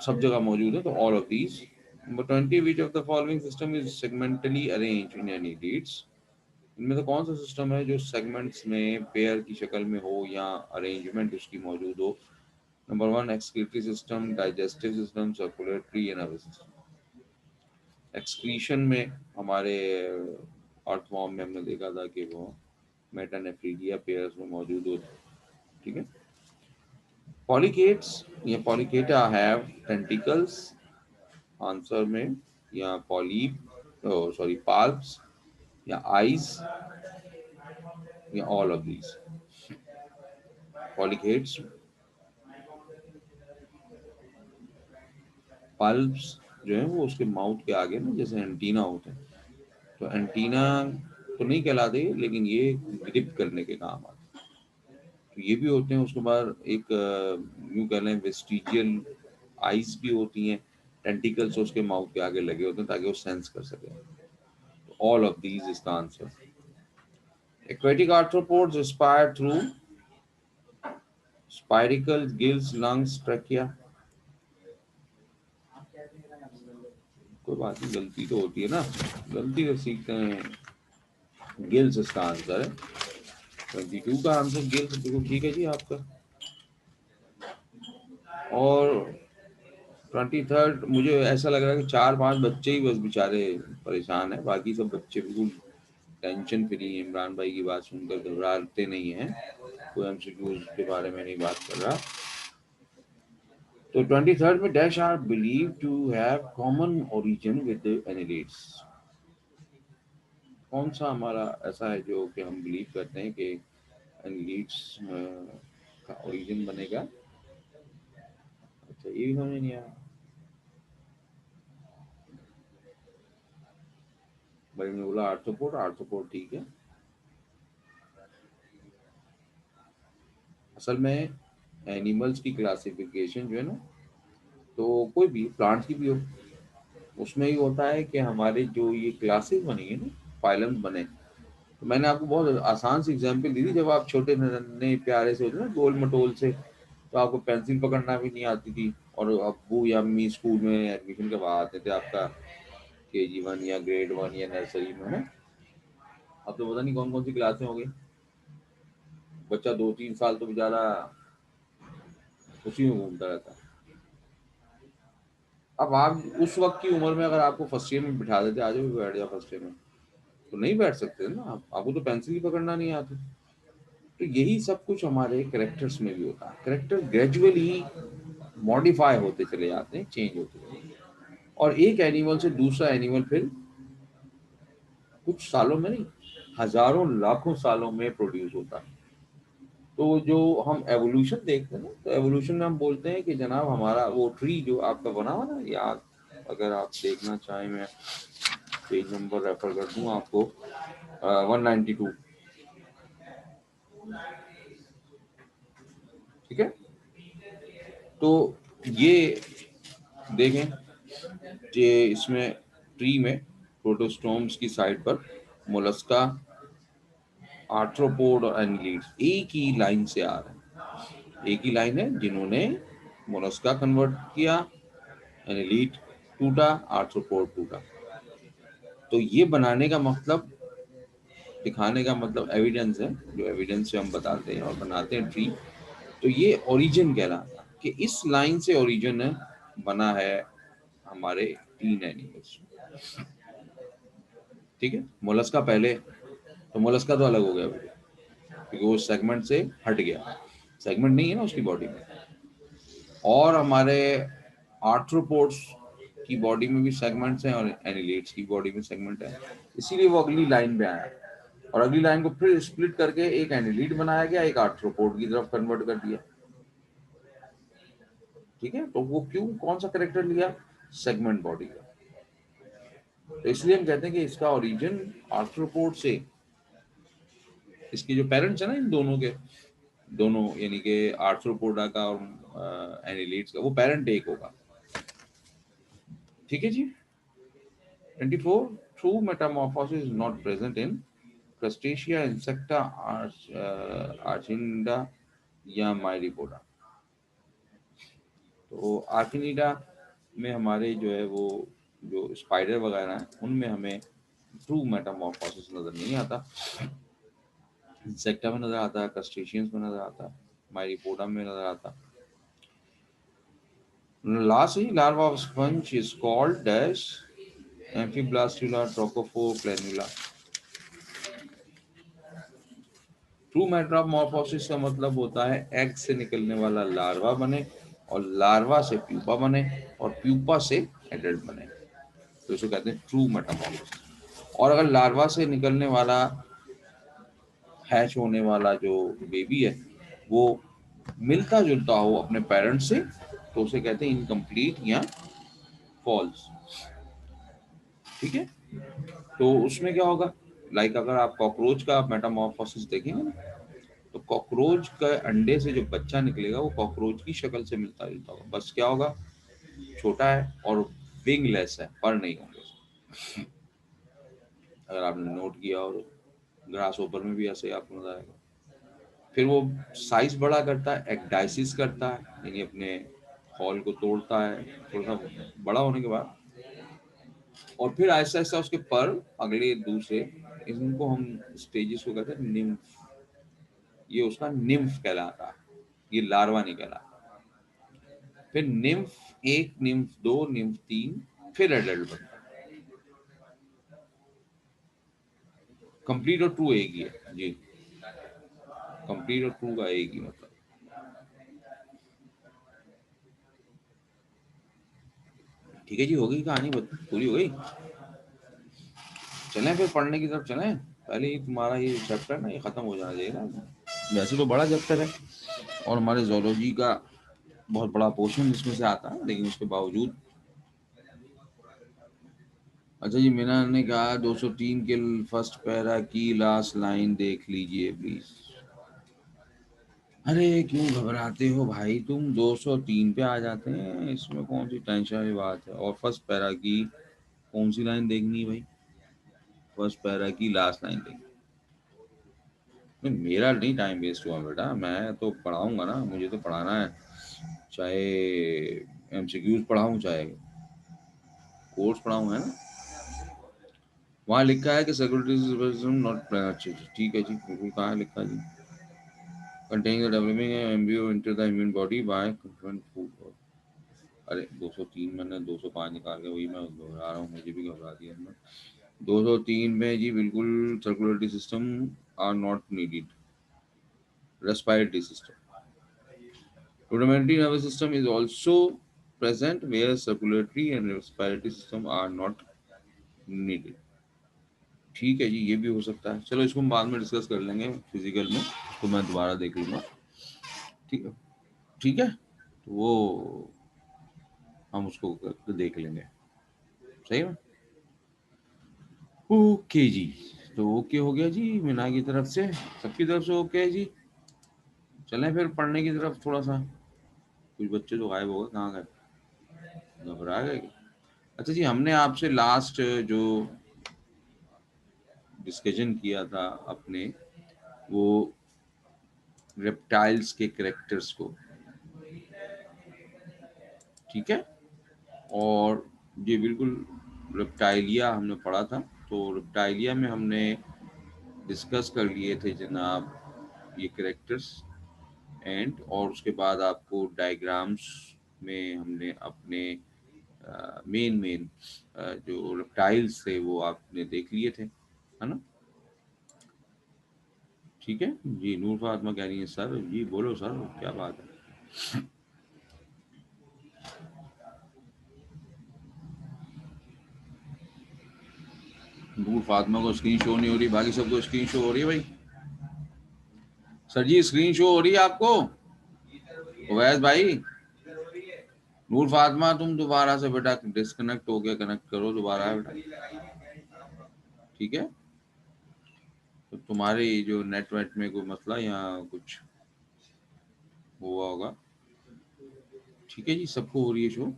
सब जगह मौजूद है, तो all of these. Number 20, which of the following system is segmentally arranged in annelids? इनमें से कौन सा सिस्टम है जो सेगमेंट्स में पेयर की शक्ल में हो, या अरेंजमेंट उसकी मौजूद हो? Number 1, excretory system, digestive system, circulatory या नर्वस सिस्टम? एक्सक्रीशन में हमारे अर्थवॉर्म में हमने देखा था कि वो मेटानेफ्रीडिया पेयर्स में मौजूद होते हैं। ठीक है, पॉलीकेट्स या पॉलीकेटा हैव टेंटिकल्स आंसर में, या पॉलीप, सॉरी पाल्प्स, या आईज या all of these. Folic heads, pulps जो है वो उसके माउथ के आगे ना जैसे एंटीना होते हैं, तो एंटीना तो नहीं कहलाते लेकिन ये ग्रिप करने के काम आते हैं, तो ये भी होते हैं। उसके बाद एक यूं कह लें वेस्टिजियल आइज भी होती हैं, टेंटिकल्स उसके माउथ के आगे लगे होते हैं ताकि वो सेंस कर सके। All of these is the answer. Aquatic arthropods Aspire through spiracle gills lungs trachea. कोई बात नहीं, गलती तो होती है ना, गलती से सीखते हैं। गिल्स इसका आंसर है। 22 का आंसर गिल्स, बिल्कुल ठीक है जी आपका। और 23rd, मुझे ऐसा लग रहा है कि 4-5 बच्चे ही बस बेचारे परेशान है, बाकी सब बच्चे बिल्कुल टेंशन फ्री है। इमरान भाई की बात सुनकर घबराते नहीं है, कोई एमसीक्यूज के बारे में नहीं बात कर रहा। तो 23rd में dash are believe to have common origin with annelids. कौन सा हमारा ऐसा है जो कि हम बिलीव करते हैं कि एनिलेट्स का ओरिजिन बनेगा। अच्छा, ये भी समझ नहीं आया भाई। ने बोला आर्थ्रोपोड, आर्थ्रोपोड ठीक है। असल में एनिमल्स की क्लासिफिकेशन जो है ना, तो कोई भी प्लांट्स की भी हो, उसमें ही होता है कि हमारे जो ये क्लासेस बनेंगे ना, फाइलम्स बने। तो मैंने आपको बहुत आसान सी एग्जांपल दी थी, जब आप छोटे नन्हे प्यारे से होते ना गोल मटोल से, तो आपको पेंसिल पकड़ना भी नहीं आती थी, और अब्बू या अम्मी स्कूल में एडमिशन करवाते थे आपका KG 1 या ग्रेड 1 या नर्सरी में ना। अब तो पता नहीं कौन कौन सी क्लासें हो गई, बच्चा 2-3 साल तो बेचारा उसी में घूमता रहता है। अब आप उस वक्त की उम्र में अगर आपको फर्स्ट ईयर में बिठा देते, आज भी बैठ जाओ फर्स्ट ईयर में, तो नहीं बैठ सकते ना आप, आपको तो पेंसिल ही पकड़ना नहीं आती। तो यही सब कुछ हमारे करेक्टर्स में भी होता है। करेक्टर ग्रेजुअली मॉडिफाई होते चले जाते हैं, चेंज होते चले जाते हैं, और एक एनिमल से दूसरा एनिमल फिर कुछ सालों में नहीं, हजारों लाखों सालों में प्रोड्यूस होता है। तो जो हम एवोल्यूशन देखते हैं ना, तो एवोल्यूशन में हम बोलते हैं कि जनाब हमारा वो ट्री जो आपका बना हुआ ना याद, अगर आप देखना चाहें मैं पेज नंबर रेफर कर दूं आपको, 192, ठीक है। तो ये देखें कि इसमें ट्री में प्रोटोस्टोम्स की साइड पर मोलस्का, आर्थ्रोपोड और एनिलीड्स एक ही लाइन से आ रहे हैं। एक ही लाइन है, जिन्होंने मोलस्का कन्वर्ट किया, एनिलीड टूटा, आर्थ्रोपोड टूटा। तो ये बनाने का मतलब, दिखाने का मतलब एविडेंस है, जो एविडेंस से हम बताते हैं और बनाते हैं ट्री। तो ये ओरिजिन कहलाता है कि इस लाइन से ओरिजिन बना है हमारे तीन एनिमल्स, ठीक है। मोलस्का पहले, तो मोलस्का तो अलग हो गया क्योंकि वो सेगमेंट से हट गया, सेगमेंट नहीं है ना उसकी बॉडी में। और हमारे आर्थ्रोपोड्स की बॉडी में भी सेगमेंट्स हैं और एनिलेट्स की बॉडी में सेगमेंट है, इसीलिए वो अगली लाइन पे आया, और अगली लाइन को फिर स्प्लिट करके एक एनिलीड बनाया गया, एक आर्थ्रोपोड की तरफ कन्वर्ट कर दिया, ठीक है। तो वो क्यों, कौन सा करेक्टर लिया, सेगमेंट बॉडी का। तो इसलिए हम कहते हैं कि इसका ओरिजिन आर्थ्रोपोड से, इसके जो पेरेंट्स है ना इन दोनों के, दोनों यानी कि आर्थ्रोपोडा का और एनिलीड्स का, वो पेरेंट एक होगा, ठीक है जी। 24, true metamorphosis is not present in crustacea, insecta, arachnida या माइरिपोडा। तो आर्चिनिडा में हमारे जो है वो जो स्पाइडर वगैरह हैं उनमें हमें ट्रू मेटामॉर्फोसिस नजर नहीं आता। इंसेक्टा में नजर आता है, क्रस्टेशियंस में नजर आता है, माइरिपोडा में नजर आता है। Lastly, larva of sponge is called dash amphiblastula trochoplanula। True Metamorphosis का मतलब होता है एग से निकलने वाला लार्वा बने, और लार्वा से प्यूपा बने, और प्यूपा से एडल्ट बने, तो इसको कहते हैं ट्रू मेटामॉर्फोसिस। और अगर लार्वा से निकलने वाला, हैच होने वाला जो बेबी है वो मिलता जुलता हो अपने पेरेंट्स से, तो उसे कहते हैं इनकम्प्लीट या फॉल्स। ठीक है, तो उसमें क्या होगा, लाइक अगर आप कॉकरोच का मेटामॉर्फोसिस देखेंगे ना, तो कॉकरोच का अंडे से जो बच्चा निकलेगा वो कॉकरोच की शक्ल से मिलता जुलता होगा, बस क्या होगा, छोटा है और विंगलेस है, पर नहीं होंगे। अगर आपने नोट किया हो तो ग्रास ओपर में भी ऐसे ही आपको नजर आएगा। फिर वो साइज बड़ा करता है, एक्डाइसिस करता है, यानी अपने हॉल को तोड़ता है थोड़ा सा बड़ा होने के बाद, और फिर ऐसा ऐसा उसके पर अगले दूसरे, इनको हम स्टेजेस को कहते हैं निम्फ। ये उसका निम्फ कहलाता है, ये लार्वा नहीं कहलाता। फिर निम्फ एक, निम्फ दो, निम्फ तीन, फिर एडल्ट बनता है। कंप्लीट और ट्रू एक ही है जी, कंप्लीट और ट्रू का एक ही मतलब। ठीक है जी, हो गई कहानी, पूरी हो गई। चलें फिर पढ़ने की तरफ चलें, पहले ही तुम्हारा ये चैप्टर ना ये खत्म हो जाना चाहिए ना। वैसे तो बड़ा चैप्टर है और हमारे जोलॉजी का बहुत बड़ा पोर्शन इसमें से आता है, लेकिन उसके बावजूद। अच्छा जी, मीना ने कहा 203 के फर्स्ट पैरा की लास्ट लाइन देख लीजिए प्लीज। अरे क्यों घबराते हो भाई तुम, 203 पे आ जाते हैं, इसमें कौन सी टेंशन वाली बात है। और फर्स्ट पैरा की कौन सी लाइन देखनी है भाई, फर्स्ट पैरा की लास्ट लाइन देखनी। नहीं, मेरा नहीं टाइम वेस्ट हुआ बेटा, मैं तो पढ़ाऊंगा ना, मुझे तो पढ़ाना है, चाहे एमसीक्यूज पढ़ाऊं चाहे कोर्स पढ़ाऊं, है ना। वहाँ लिखा है कि सेक्रेटरी नॉट, अच्छा ठीक है जी, बिल्कुल कहाँ है लिखा जी, containing the developing embryo into the immune body by conferment food. अरे 203 मैंने 205 निकाल के, वही मैं घबरा रहा हूँ, मुझे भी घबरा दिया मैं। 203 में जी बिल्कुल, circulatory system are not needed, respiratory system, rudimentary nervous system is also present where circulatory and respiratory system are not needed। ठीक है जी, ये भी हो सकता है, चलो इसको हम बाद में डिस्कस कर लेंगे फिजिकल में, तो मैं दोबारा देख लूंगा। ठीक है, ठीक है, तो वो हम उसको देख लेंगे, सही है। ओके जी, तो ओके हो गया जी मीना की तरफ से, सबकी तरफ से ओके है जी। चलें फिर पढ़ने की तरफ थोड़ा सा। कुछ बच्चे तो गायब हो गए, कहाँ गए, घबरा गए। अच्छा जी, हमने आपसे लास्ट जो डिस्कशन किया था अपने, वो रेप्टाइल्स के करेक्टर्स को, ठीक है। और ये बिल्कुल रेप्टाइलिया हमने पढ़ा था, तो रेप्टाइलिया में हमने डिस्कस कर लिए थे जनाब ये करेक्टर्स एंड, और उसके बाद आपको डायग्राम्स में हमने अपने मेन मेन जो रेप्टाइल्स थे वो आपने देख लिए थे, है ना। ठीक है जी, नूर फातिमा कह रही है सर जी, बोलो सर क्या बात है। नूर फातिमा को स्क्रीन शो नहीं हो रही, बाकी सबको स्क्रीन शो हो रही है भाई। सर जी स्क्रीन शो हो रही है आपको, ओवैस भाई। नूर फातिमा तुम दोबारा से बेटा डिस्कनेक्ट हो गया, कनेक्ट करो दोबारा बेटा, ठीक है। तो तुम्हारे जो नेट वेट में कोई मसला या कुछ हुआ होगा। ठीक है जी, सबको हो रही है शो।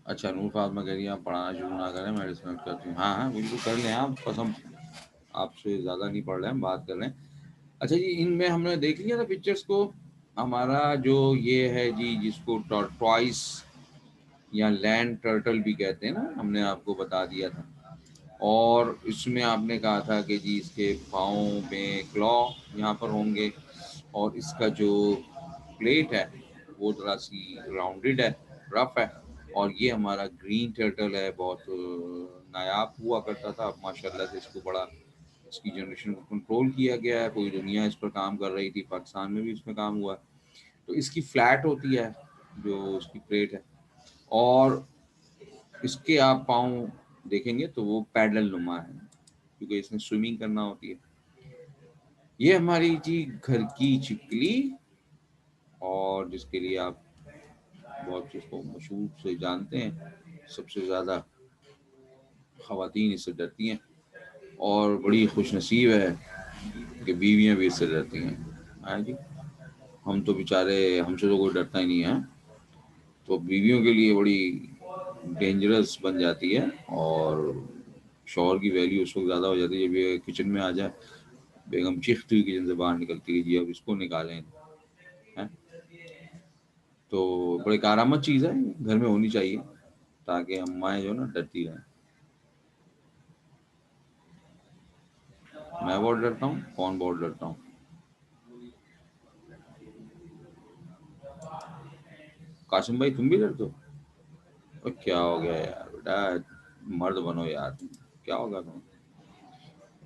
अच्छा, नूर फातिमा कह रही है आप पढ़ाना शुरू ना करें, मैं डिस्कनेक्ट करती हूँ। हाँ हाँ बिल्कुल कर लें आप, बस हम आपसे ज़्यादा नहीं पढ़ रहे हैं, बात कर रहे हैं। अच्छा जी, इनमें हमने देख लिया था पिक्चर्स को, हमारा जो ये है जी जिसको टॉर्टॉइस या लैंड टर्टल भी कहते हैं ना, हमने आपको बता दिया था। और इसमें आपने कहा था कि जी इसके पाँव में क्लॉ यहाँ पर होंगे, और इसका जो प्लेट है वो थोड़ा सी राउंडेड है, रफ है। और ये हमारा ग्रीन टर्टल है, बहुत नायाब हुआ करता था, अब माशाल्लाह से इसको बड़ा, इसकी जनरेशन को कंट्रोल किया गया है, पूरी दुनिया इस पर काम कर रही थी, पाकिस्तान में भी इसमें काम हुआ। तो इसकी फ्लैट होती है, जो उसकी प्लेट है, और इसके आप पाँव देखेंगे तो वो पैडल नुमा है, क्योंकि इसमें स्विमिंग करना होती है। ये हमारी थी घर की छिपकली, और जिसके लिए आप बहुत इसको मशहूर से जानते हैं, सबसे ज़्यादा ख़वातीन इससे डरती हैं, और बड़ी खुशनसीब है कि बीवियां भी इससे डरती हैं। हाँ जी, हम तो बेचारे, हमसे तो कोई डरता ही नहीं है, तो बीवियों के लिए बड़ी डेंजरस बन जाती है, और शौहर की वैल्यू उस वक्त ज़्यादा हो जाती है जब ये किचन में आ जाए। बेगम चीखती हुई किचन से बाहर निकलती है, जी अब इसको निकालें हैं। तो बड़ी कारामद चीज़ है, घर में होनी चाहिए, ताकि अम्माएं जो ना डरती रहें। मैं बहुत डरता हूँ, कौन बहुत डरता हूँ? कासिम भाई तुम भी डरते हो? और क्या हो गया यार बेटा, मर्द बनो यार, क्या होगा तुम?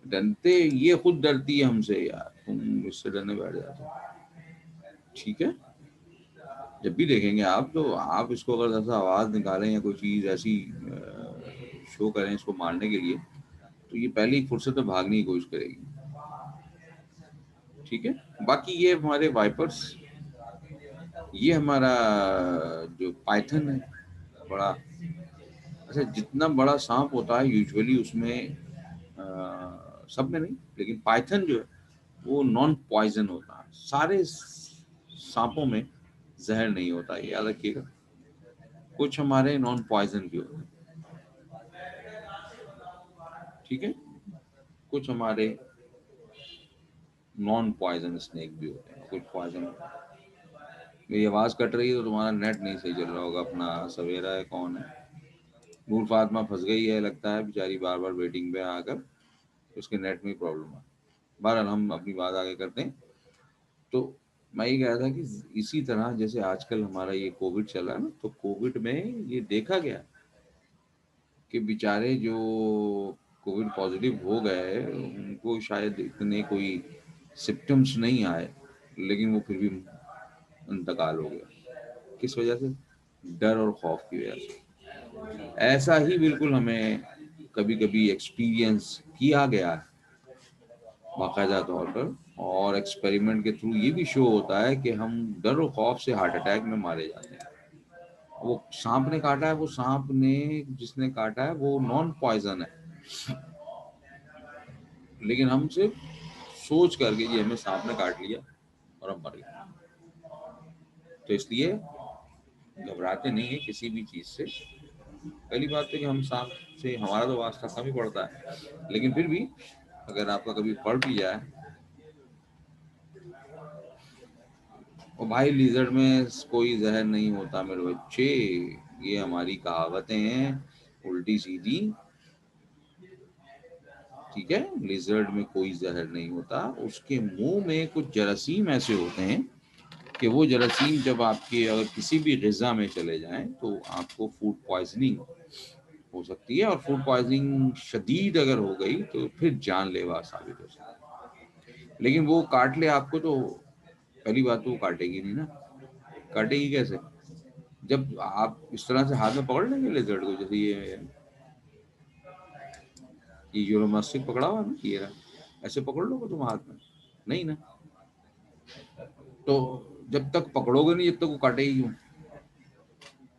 डरते, ये खुद डरती है हमसे यार, तुम इससे डरने बैठ जाते हो। ठीक है, जब भी देखेंगे आप, तो आप इसको अगर ऐसा आवाज निकालें या कोई चीज ऐसी शो करें इसको मारने के लिए, तो ये पहले ही फुर्सत में भागने की कोशिश करेगी। ठीक है, बाकी ये हमारे वाइपर्स, ये हमारा जो पाइथन है, बड़ा, अच्छा जितना बड़ा सांप होता है यूजुअली उसमें, सब में नहीं, लेकिन पाइथन जो है वो नॉन पॉइजन होता है। सारे सांपों में जहर नहीं होता, ये याद रखिएगा। कुछ हमारे नॉन पॉइजन भी होते हैं, ठीक है, कुछ हमारे नॉन पॉइजन स्नेक भी होते हैं, कुछ पॉइजन होते हैं। मेरी आवाज कट रही है तो तुम्हारा नेट नहीं सही चल रहा होगा, अपना सवेरा है, कौन है, नूर फातिमा फंस गई है लगता है बेचारी, बार बार वेटिंग पे आकर, उसके नेट में प्रॉब्लम है। बहरहाल हम अपनी बात आगे करते हैं। तो मैं ये कह रहा था कि इसी तरह जैसे आजकल हमारा ये कोविड चला ना, तो कोविड में ये देखा गया कि बेचारे जो कोविड पॉजिटिव हो गए उनको शायद इतने कोई सिम्टम्स नहीं आए, लेकिन वो फिर भी इंतकाल हो गया। किस वजह से? डर और खौफ की वजह से। ऐसा ही बिल्कुल हमें कभी कभी एक्सपीरियंस किया गया है बाकायदा तौर पर, और एक्सपेरिमेंट के थ्रू ये भी शो होता है कि हम डर और खौफ से हार्ट अटैक में मारे जाते हैं। वो सांप ने काटा है, वो सांप ने जिसने काटा है वो नॉन पॉइजन है, लेकिन हम सिर्फ सोच करके ये हमें सांप ने काट लिया और हम मर गए। तो इसलिए घबराते नहीं है किसी भी चीज से। पहली बात है कि हम सांप से हमारा तो वास्ता कम ही पड़ता है, लेकिन फिर भी अगर आपका कभी पड़ भी जाए, और भाई लिजर्ड में कोई जहर नहीं होता मेरे बच्चे, ये हमारी कहावतें हैं उल्टी सीधी। ठीक है, लिजर्ड में कोई जहर नहीं होता, उसके मुंह में कुछ जरासीम ऐसे होते हैं कि वो जरासीम जब आपके अगर किसी भी ग़िज़ा में चले जाएं तो आपको फूड पॉइजनिंग हो सकती है, और फूड पॉइजनिंग शदीद अगर हो गई तो फिर जानलेवा साबित हो सकती है। लेकिन वो काट ले आपको तो पहली बात तो वो काटेगी नहीं ना। काटेगी कैसे? जब आप इस तरह से हाथ में पकड़ लेंगे लेजर्ड को, जैसे ये यूरोमास्टिक पकड़ा हुआ है ना, ये रहा, ऐसे पकड़ लोगे तुम हाथ में? नहीं ना। तो जब तक पकड़ोगे नहीं, जब तक वो काटेगी क्यों?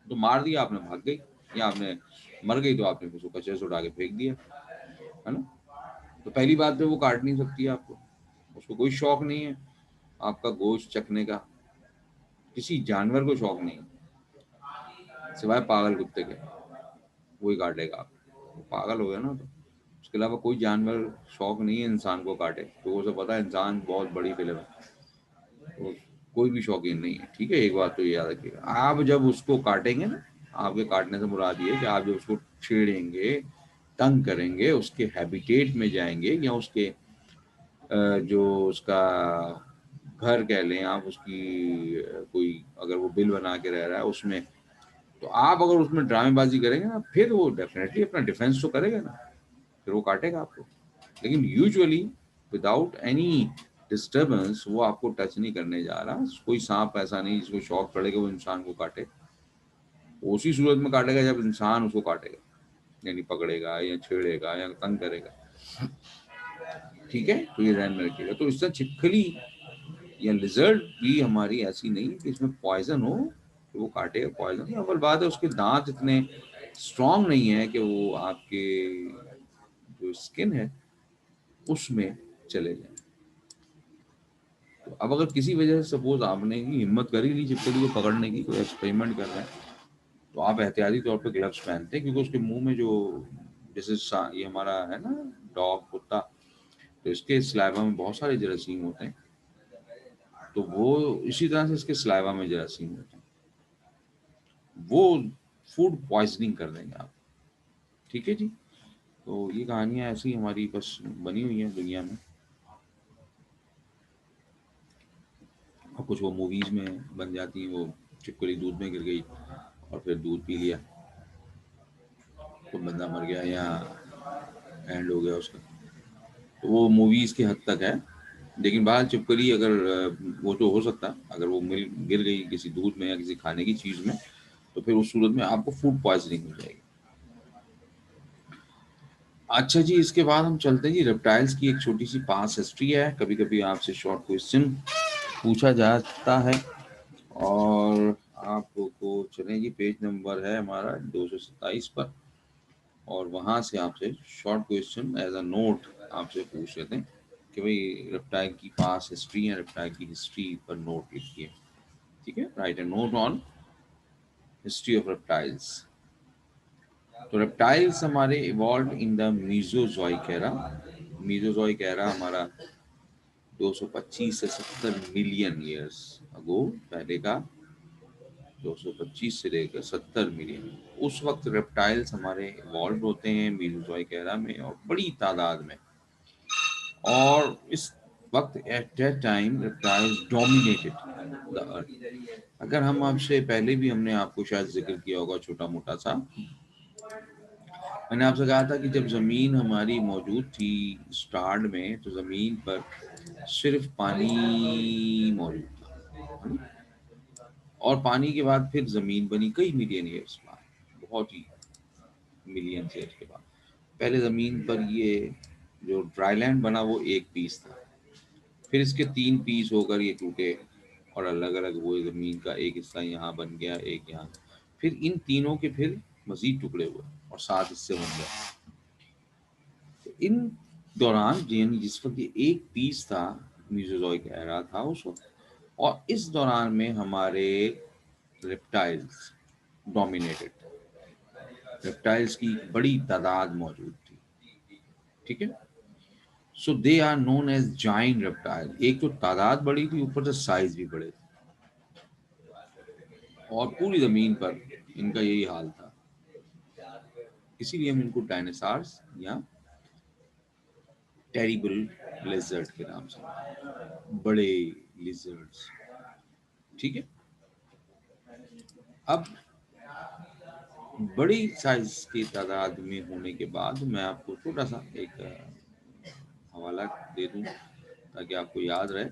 तो मार दिया आपने, भाग गई, या आपने मर गई तो आपने उसको कचरे से उठा के फेंक दिया, है ना। तो पहली बात तो वो काट नहीं सकती है आपको, उसको कोई शौक नहीं है आपका गोश्त चखने का, किसी जानवर को शौक नहीं है सिवाय पागल कुत्ते के, वही काटेगा आपको, वो पागल हो गया ना। तो उसके अलावा कोई जानवर शौक नहीं है इंसान को काटे, तो वो सब पता है इंसान बहुत बड़ी फिल्म है, तो कोई भी शौकीन नहीं है। ठीक है, एक बात तो ये याद रखिएगा, आप जब उसको काटेंगे ना, आपके काटने से मुराद ये है कि आप जब उसको छेड़ेंगे, तंग करेंगे, उसके हैबिटेट में जाएंगे, या उसके जो उसका घर कह लें आप, उसकी कोई अगर वो बिल बना के रह रहा है उसमें, तो आप अगर उसमें ड्रामेबाजी करेंगे ना, फिर वो डेफिनेटली अपना डिफेंस तो करेगा ना, फिर वो काटेगा आपको। लेकिन यूजुअली विदाउट एनी डिस्टर्बेंस वो आपको टच नहीं करने जा रहा। कोई सांप ऐसा नहीं जिसको शौक पड़ेगा वो इंसान को काटे, उसी सूरत में काटेगा जब इंसान उसको काटेगा, यानी पकड़ेगा या छेड़ेगा या तंग करेगा। ठीक है, तो ये ध्यान में रखिएगा। तो इससे छिपकली या लिजर्ड भी हमारी ऐसी नहीं कि इसमें पॉइजन हो कि वो काटेगा, पॉइजन। अव्वल बात है उसके दांत इतने स्ट्रांग नहीं है कि वो आपके जो स्किन है उसमें चले जाए। तो अब अगर किसी वजह से सपोज आपने ही हिम्मत कर ही ली छिपकली को पकड़ने की, कोई एक्सपेरिमेंट कर रहे हैं, तो आप एहतियाती तौर पे ग्लव्स पहनते हैं, क्योंकि उसके मुंह में जो जैसे ये हमारा है ना डॉग कुत्ता, तो इसके स्लाइवा में बहुत सारे जरासीम होते हैं, तो वो इसी तरह से इसके स्लाइवा में जरासीम होते हैं, वो फूड पॉइजनिंग कर देंगे आप। ठीक है जी। तो ये कहानियां ऐसी हमारी बस बनी हुई हैं दुनिया में, और कुछ वो मूवीज में बन जाती हैं। वो छिपकली दूध में गिर गई और फिर दूध पी लिया तो बंदा मर गया या एंड हो गया उसका, तो वो मूवीज के हद तक है। लेकिन बाहर छिपकली अगर वो तो हो सकता, अगर वो मिल गिर गई किसी दूध में या किसी खाने की चीज में, तो फिर उस सूरत में आपको फूड पॉइजनिंग हो जाएगी। अच्छा जी, इसके बाद हम चलते हैं जी रेप्टाइल्स की एक छोटी सी पास हिस्ट्री है। कभी कभी आपसे शॉर्ट क्वेश्चन पूछा जाता है, और आपको चलें जी, पेज नंबर है हमारा 227 पर, और वहां से आपसे short question as a note आपसे पूछ लेते हैं कि भाई रेप्टाइल की पास हिस्ट्री है, रेप्टाइल की हिस्ट्री पर नोट लिखिए। ठीक है, write a note on history of reptiles. तो रेप्टाइल्स हमारे evolve in the Mesozoic era. Mesozoic era हमारा 225 से 70 मिलियन ईयर्स अगो पहले का, 225 से लेकर 70 मिलियन। उस वक्त रेप्टाइल्स हमारे इवॉल्व होते हैं मीजोजोइक एरा में, और बड़ी तादाद में। और इस वक्त at that time reptiles dominated the earth. अगर हम आपसे पहले भी हमने आपको शायद जिक्र किया होगा छोटा मोटा सा, मैंने आपसे कहा था कि जब जमीन हमारी मौजूद थी स्टार्ट में, तो जमीन पर सिर्फ पानी मौजूद था, और पानी के बाद फिर जमीन बनी कई मिलियन ईयर्स बाद, बहुत ही मिलियन ईयर्स के बाद। पहले जमीन पर ये जो ड्राई लैंड बना वो एक पीस था, फिर इसके 3 पीस होकर ये टूटे, और अलग अलग वो जमीन का एक हिस्सा यहाँ बन गया, एक यहाँ, फिर इन तीनों के फिर मजीद टुकड़े हुए और 7 हिस्से बन गए। तो इन दौरान यानी जिस वक्त ये एक पीस था, मीसोजोइक एरा था उस वक्त, और इस दौरान में हमारे रेप्टाइल्स डोमिनेटेड, रेप्टाइल्स की बड़ी तादाद मौजूद थी। ठीक है, so they are known as giant reptile. एक तो तादाद बड़ी थी, ऊपर से साइज भी बड़े थे, और पूरी जमीन पर इनका यही हाल था। इसीलिए हम इनको डायनासॉर्स या टेरिबल लिजर्ड के नाम से, बड़े लिजर्ड्स। ठीक है, अब बड़ी साइज की तादाद में होने के बाद मैं आपको छोटा सा एक हवाला दे दूं ताकि आपको याद रहे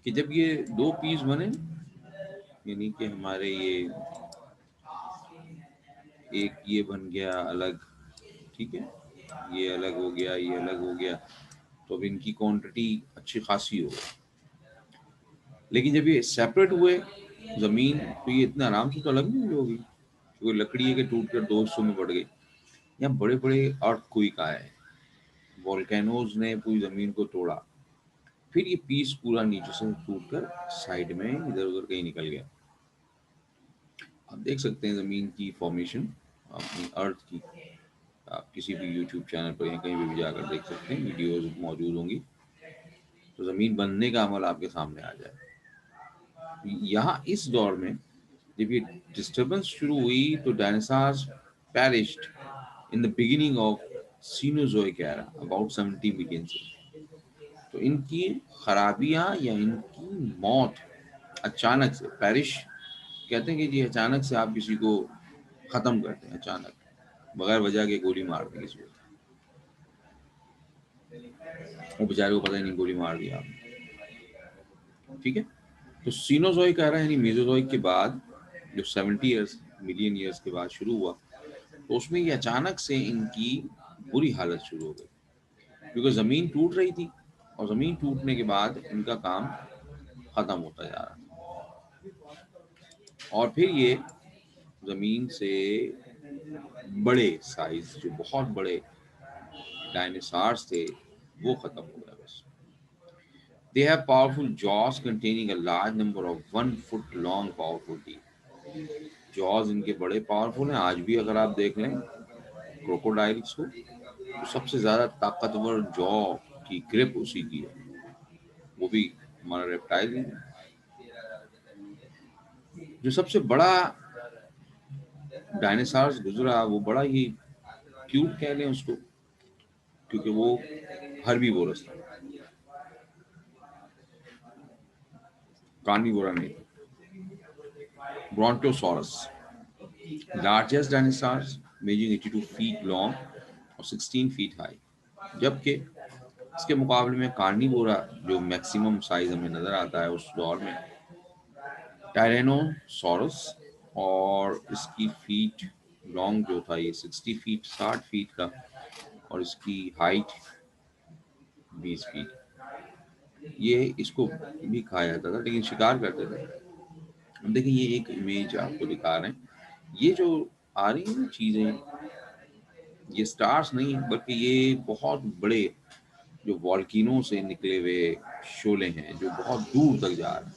कि जब ये 2 पीस बने, यानी कि हमारे ये एक ये बन गया अलग, ठीक है, ये अलग हो गया, ये अलग हो गया, तो अब इनकी क्वांटिटी अच्छी खासी हो गई। लेकिन जब ये सेपरेट हुए जमीन, तो ये इतना आराम से तो अलग नहीं हुई होगी, क्योंकि लकड़ी है कि टूट कर 2 हिस्सों में बढ़ गई। यहाँ बड़े बड़े अर्थक्वेक आए, वोल्केनोज ने पूरी जमीन को तोड़ा, फिर ये पीस पूरा नीचे से टूट कर साइड में इधर उधर कहीं निकल गया। आप देख सकते हैं जमीन की फॉर्मेशन अपनी अर्थ की, आप किसी भी यूट्यूब चैनल पर या कहीं भी जाकर देख सकते हैं, वीडियोस मौजूद होंगी, तो जमीन बनने का अमल आपके सामने आ जाए। यहाँ इस दौर में जब ये डिस्टरबेंस शुरू हुई, तो dinosaurs perished in the beginning of Cenozoic era about 70 million से। तो इनकी खराबियां या इनकी मौत अचानक से, पेरिश कहते हैं कि जी अचानक से आप किसी को खत्म करते हैं, अचानक बगैर वजह के गोली मार दी किसी को, वो बेचारे को पता ही नहीं गोली मार दिया आपने। ठीक है। तो सीनोजोइक एरा यानी मेसोजोइक के बाद जो 70 ईयर्स मिलियन ईयर्स के बाद शुरू हुआ, तो उसमें ये अचानक से इनकी बुरी हालत शुरू हो गई, क्योंकि जमीन टूट रही थी और जमीन टूटने के बाद इनका काम खत्म होता जा रहा था। और फिर ये जमीन से बड़े साइज, जो बहुत बड़े डायनासोर्स थे, वो खत्म हो गए बस। They have powerful jaws containing a large number of 1 foot long powerful teeth. Jaws इनके बड़े पावरफुल हैं। आज भी अगर आप देख लें क्रोकोडाइल्स को, तो सबसे ज्यादा ताकतवर जॉ की ग्रिप उसी की है, वो भी हमारा रेप्टाइल ही है। जो सबसे बड़ा डायनासोर गुजरा वो बड़ा ही क्यूट कह लें उसको, क्योंकि वो हर्बीवोरस था, कार्निवोरा नहीं। Brontosaurus, largest dinosaur, मेजिंग 82 feet long और 16 फीट हाई, जबकि इसके मुकाबले में कार्निवोरा जो मैक्सिमम साइज हमें नजर आता है उस दौर में, टायरेनोसॉरस, और इसकी फीट लॉन्ग जो था ये 60 फीट, 60 फीट का, और इसकी हाइट 20 फीट। ये इसको भी खाया जाता था, लेकिन शिकार करते थे। अब देखिए ये एक इमेज आपको दिखा रहे हैं, ये जो आ रही है चीजें, ये स्टार्स नहीं बल्कि ये बहुत बड़े जो वॉल्किनो से निकले हुए शोले हैं जो बहुत दूर तक जा रहे हैं।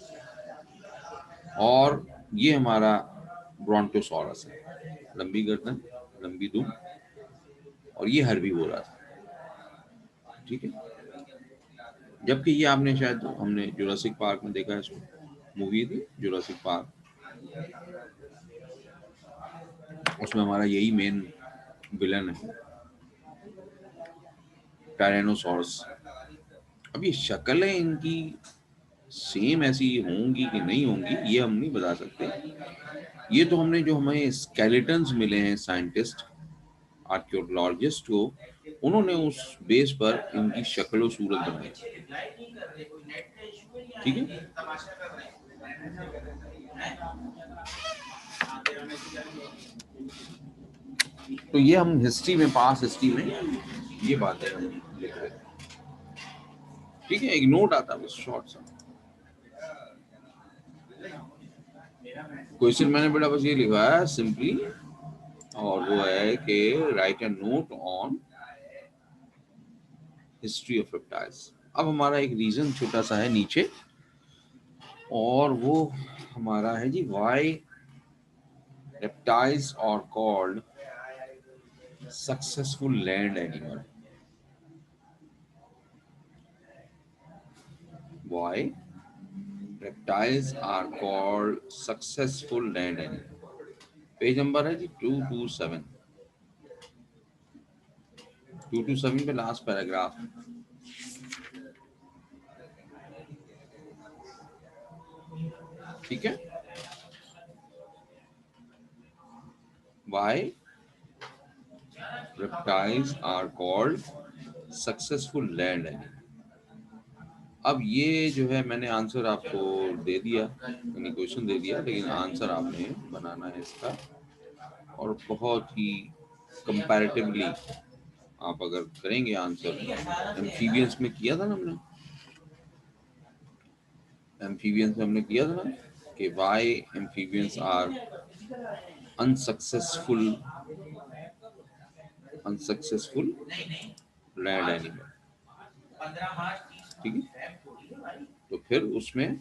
और ये हमारा ब्रोंटोसॉरस है, लंबी गर्दन, लंबी दुम, और ये हर्बीवोरा था। ठीक है। जबकि ये आपने शायद, हमने जुरासिक पार्क में देखा है इसको, मूवी थी जुरासिक पार्क, उसमें हमारा यही मेन विलन है, टायरेनोसॉरस। अब ये शक्लें इनकी सेम ऐसी होंगी कि नहीं होंगी ये हम नहीं बता सकते। ये तो हमने जो हमें स्केलेटन्स मिले हैं साइंटिस्ट आर्कियोलॉजिस्ट को, उन्होंने उस बेस पर इनकी शक्ल सूरत बनाई। ठीक है। तो ये हम हिस्ट्री में, पास हिस्ट्री में ये बातें हम लिख रहे हैं। ठीक है, एक नोट आता है बस शॉर्ट सा। क्वेश्चन मैंने बेटा बस ये लिखा है सिंपली, और वो है कि right a note on history of reptiles. अब हमारा एक रीजन छोटा सा है नीचे, और वो हमारा है जी, why reptiles are called successful land animal. Why reptiles are called successful land animal. Page number है जी 227, 227 पे लास्ट पैराग्राफ। ठीक है। व्हाई reptiles are called successful land animal। अब ये जो है मैंने आंसर आपको दे दिया, यानी क्वेश्चन दे दिया, लेकिन आंसर आपने बनाना है इसका, और बहुत ही कंपैरेटिवली आप अगर करेंगे आंसर, एम्फीबियंस में किया था ना हमने, एम्फीबियंस में हमने किया था ना कि why amphibians are unsuccessful, unsuccessful land animal. ठीक है। तो फिर उसमें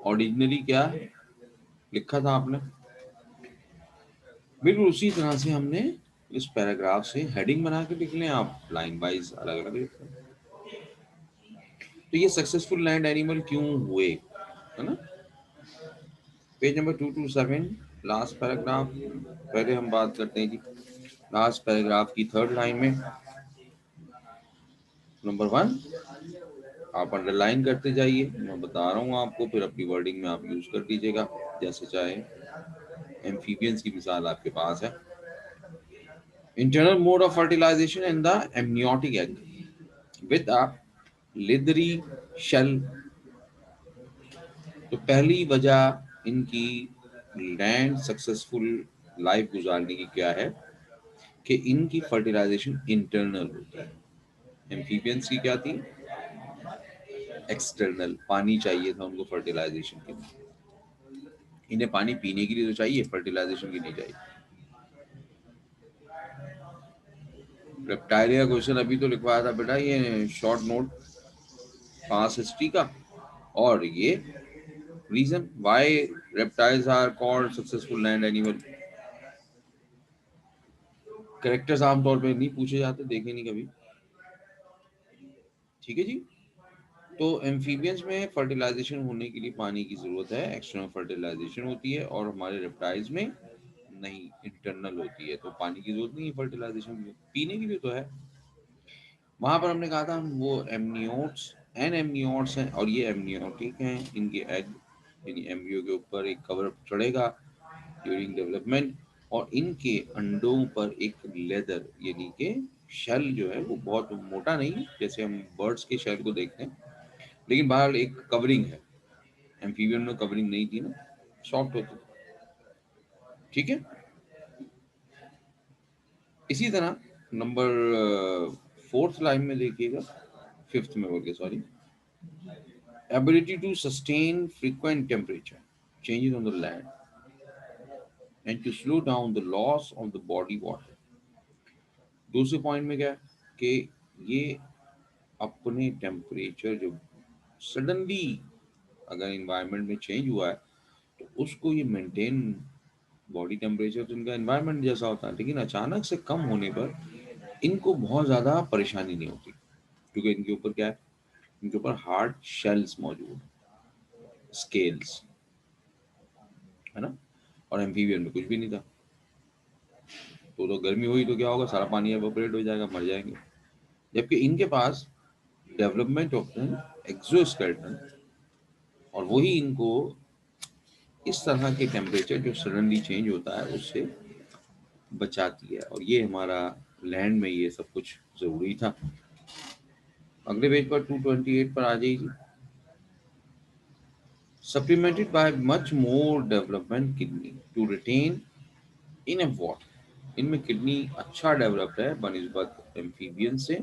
ओरिजिनली क्या लिखा था आपने, बिल्कुल उसी तरह से हमने इस पैराग्राफ से हेडिंग बना के लिख लें, आप लाइन वाइज अलग अलग लिख लें। तो ये सक्सेसफुल लैंड एनिमल क्यों हुए, है ना। Page number 227 last paragraph. पहले हम बात करते हैं जी लास्ट पैराग्राफ की थर्ड लाइन में, नंबर 1 आप अंडरलाइन करते जाइए, मैं बता रहा हूँ आपको, फिर अपनी वर्डिंग में आप यूज कर दीजिएगा जैसे चाहे। एम्फीबियंस की मिसाल आपके पास है। Internal mode of fertilization in the amniotic egg with a leathery shell. तो पहली वजह इनकी लैंड सक्सेसफुल लाइफ गुजारने की क्या है कि इनकी फर्टिलाइजेशन इंटरनल होती है। एम्फीबियंस की क्या थी? एक्सटर्नल। पानी चाहिए था उनको फर्टिलाइजेशन के लिए। इन्हें पानी पीने के लिए तो चाहिए, फर्टिलाइजेशन की नहीं चाहिए। रेप्टाइलिया क्वेश्चन अभी तो लिखवाया था बेटा, ये शॉर्ट नोट पास हिस्ट्री का। और ये reason why reptiles are called successful land animal. Characters आमतौर पे नहीं पूछे जाते, देखे नहीं कभी। ठीक है जी। तो एम्फीबियंस में फर्टिलाइजेशन होने के लिए पानी की जरूरत है, एक्सटर्नल फर्टिलाइजेशन होती है, और हमारे रेप्टाइल्स में नहीं, इंटरनल होती है। तो पानी की जरूरत नहीं है फर्टिलाइजेशन के लिए, पीने के लिए तो है। वहां पर हमने कहा था वो एमनियोट्स एंड एमनियोट्स हैं, और ये एमनियोटिक हैं। इनके एग यानी एम्ब्रियो के ऊपर एक कवर चढ़ेगा ड्यूरिंग डेवलपमेंट, और इनके अंडों पर एक लेदर यानी कि शेल जो है वो बहुत मोटा नहीं, जैसे हम बर्ड्स के शेल को देखते हैं, लेकिन बाहर एक कवरिंग है। एम्फीबियन में कवरिंग नहीं थी ना, सॉफ्ट होती थी। ठीक है। इसी तरह नंबर फोर्थ लाइन में देखिएगा, फिफ्थ में बोल के sorry, ability to sustain frequent temperature changes on the land and to slow down the loss of the body water। दूसरे पॉइंट में क्या है कि ये अपने टेम्परेचर जो सडनली अगर इन्वायरमेंट में चेंज हुआ है तो उसको ये मेंटेन, बॉडी टेम्परेचर तो इनका एनवायरनमेंट जैसा होता है, लेकिन अचानक से कम होने पर इनको बहुत ज़्यादा परेशानी नहीं होती, क्योंकि इनके ऊपर क्या है, इनके ऊपर हार्ड शेल्स मौजूद, स्केल्स, है ना। और एम्फीबियन में कुछ भी नहीं था। तो गर्मी हुई तो क्या होगा, सारा पानी एवोपरेट हो जाएगा, मर जाएंगे। जबकि इनके पास डेवलपमेंट ऑफ एक्सोस्केलेटन, और वही इनको इस तरह के टेम्परेचर जो सडनली चेंज होता है उससे बचाती है। और ये हमारा लैंड में ये सब कुछ जरूरी था। अगले पेज पर 228 पर आ जाइए। Supplemented by much more development kidney to retain enough water. इनमें किडनी अच्छा डेवलप्ड है बनिस्बत एम्फीबियन से,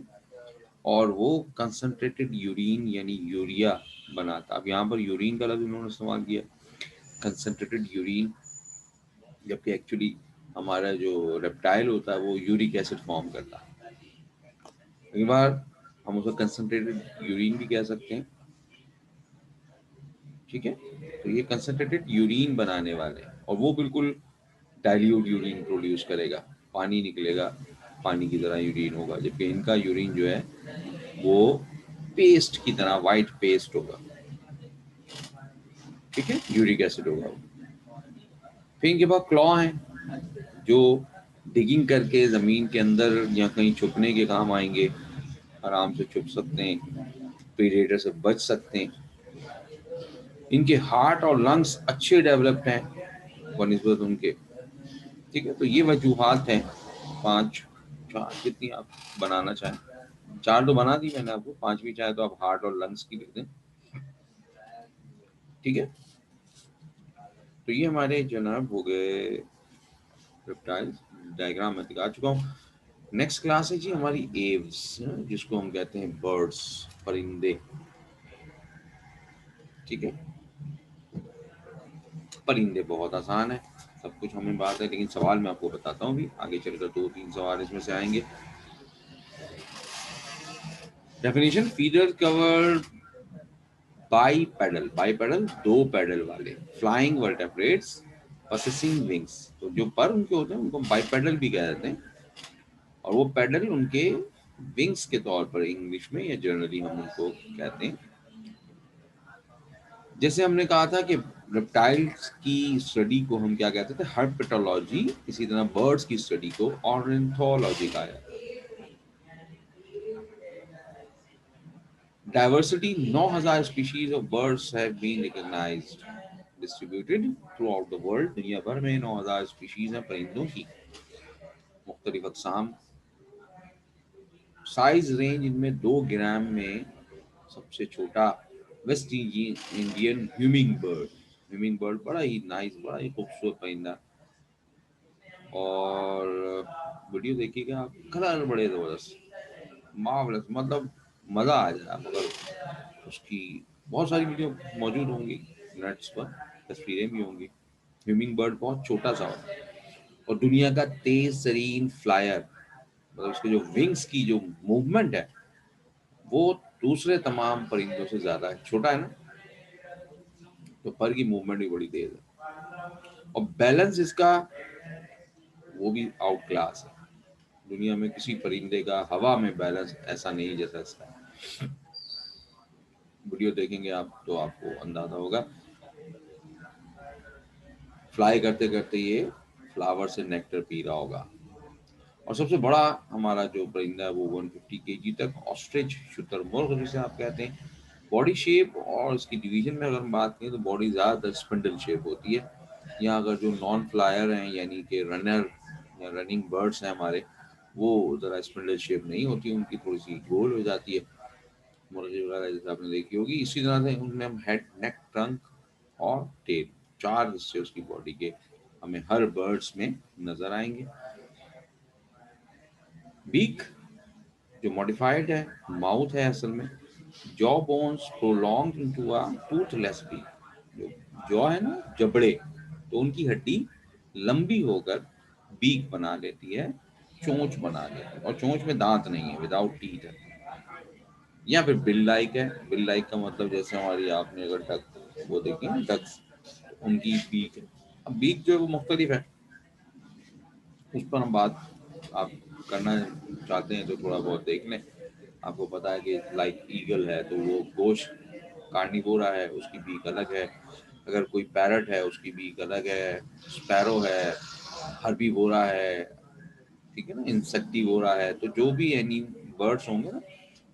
और वो कंसंट्रेटेड यूरिन यानी यूरिया बनाता। अब यहाँ पर यूरिन का लफ्ज इन्होंने इस्तेमाल किया, कंसंट्रेटेड यूरिन, जबकि एक्चुअली हमारा जो रेप्टाइल होता है वो यूरिक एसिड फॉर्म करता है। कई बार हम उसको कंसंट्रेटेड यूरिन भी कह सकते हैं। ठीक है। तो ये कंसंट्रेटेड यूरिन बनाने वाले हैं, और वो बिल्कुल डाइल्यूट यूरिन प्रोड्यूस करेगा, पानी निकलेगा, पानी की तरह यूरिन होगा। जबकि इनका यूरिन जो है वो पेस्ट की तरह वाइट पेस्ट होगा। ठीक है, यूरिक एसिड होगा। फिर इनके पास क्लॉ हैं जो डिगिंग करके जमीन के अंदर या कहीं छुपने के काम आएंगे, आराम से छुप सकते हैं, प्रीडेटर से बच सकते हैं। इनके हार्ट और लंग्स अच्छे डेवलप्ड हैं बनिस्बत उनके। ठीक है। तो ये वजूहात हैं, पांच, चार, जितनी आप बनाना चाहें। चार तो बना दी मैंने आपको, पांचवी चाहे तो आप हार्ट और लंग्स की लिख दें। ठीक है। तो ये हमारे जनाब हो गए रेप्टाइल्स। डायग्राम में दिखा चुका हूँ। नेक्स्ट क्लास है जी हमारी एव्स, जिसको हम कहते हैं बर्ड्स, परिंदे। ठीक है। परिंदे बहुत आसान है, सब कुछ हमें बात है, लेकिन सवाल मैं आपको बताता हूँ भी आगे चलकर, दो तीन सवाल इसमें से आएंगे। Definition, feeder cover bipedal, bipedal दो पैडल वाले, फ्लाइंग वर्टेब्रेट्स पोसेसिंग विंग्स। तो जो पर उनके होते हैं उनको बाईपेडल भी कह देते हैं, और वो पैडल उनके विंग्स के तौर पर इंग्लिश में या जनरली हम उनको कहते हैं। जैसे हमने कहा था कि रेप्टाइल्स की स्टडी को हम क्या कहते थे, हर्पेटोलॉजी, इसी तरह बर्ड्स की स्टडी को ऑर्निथोलॉजी कहा जाता है। Diversity, 9,000 species of birds have been recognized distributed throughout the world. दुनिया भर में 9,000 स्पीशीज हैं परिंदों की, मुख्तलिफ अकसाम। साइज रेंज इनमें 2 ग्राम में सबसे छोटा वेस्ट इंडियन ह्यूमिंग बर्ड बड़ा ही नाइस, बड़ा ही खूबसूरत परिंदा। और वीडियो देखिएगा आप, कलर बड़े जबरदस्त, मार्वलस, मतलब मजा आ जाए आप अगर उसकी। बहुत सारी वीडियो मौजूद होंगी नेट्स पर, तस्वीरें भी होंगी। ह्यूमिंग बर्ड बहुत छोटा सा होता है और दुनिया का तेज तरीन फ्लायर, मतलब उसके जो विंग्स की जो मूवमेंट है वो दूसरे तमाम परिंदों से ज्यादा है। छोटा है ना, तो पर की मूवमेंट भी बड़ी तेज है। और बैलेंस इसका वो भी आउट क्लास है। दुनिया में किसी परिंदे का हवा में बैलेंस ऐसा नहीं जैसा इसका है। वीडियो देखेंगे आप तो आपको अंदाजा होगा। फ्लाई करते करते ये फ्लावर से नेक्टर पी रहा होगा। और सबसे बड़ा हमारा जो परिंदा है वो 150 केजी तक ऑस्ट्रिच, शुतुरमुर्ग जिसे आप कहते हैं। बॉडी शेप और इसकी डिवीजन में अगर हम बात करें तो बॉडी ज़्यादातर स्पिंडल शेप होती है। या अगर जो नॉन फ्लायर हैं यानी कि रनर या रनिंग बर्ड्स हैं हमारे, वो ज़रा स्पिंडल शेप नहीं होती, उनकी थोड़ी सी गोल हो जाती है, मुर्गी वगैरह जैसे आपने देखी होगी। इसी तरह से उनमें हम हेड, नेक, ट्रंक और टेल, चार हिस्से उसकी बॉडी के हमें हर बर्ड्स में नजर आएंगे। बीक जो मॉडिफाइड है, माउथ है असल में, jaw bones prolong into a toothless beak. जो जॉ है ना, जबड़े, तो उनकी हड्डी लंबी होकर बीक बना लेती है, चोंच बना लेती है, और चोंच में दांत नहीं है, विदाउट टीथ है। या फिर बिल लाइक है। बिल लाइक का मतलब जैसे हमारी, आपने अगर डक वो देखी ना, डक्स, उनकी बीक है। अब बीक जो है वो मुख्तलिफ है, उस पर हम बात आप करना चाहते हैं तो थोड़ा बहुत देख लें। आपको पता है कि लाइक ईगल है तो वो गोश्त कार्निवोरा है, उसकी बीक अलग है। अगर कोई पैरट है उसकी बीक अलग है। स्पैरो है, हर्बीवोरा है, ठीक है ना, इंसेक्टिवोरा है। तो जो भी एनी बर्ड्स होंगे ना,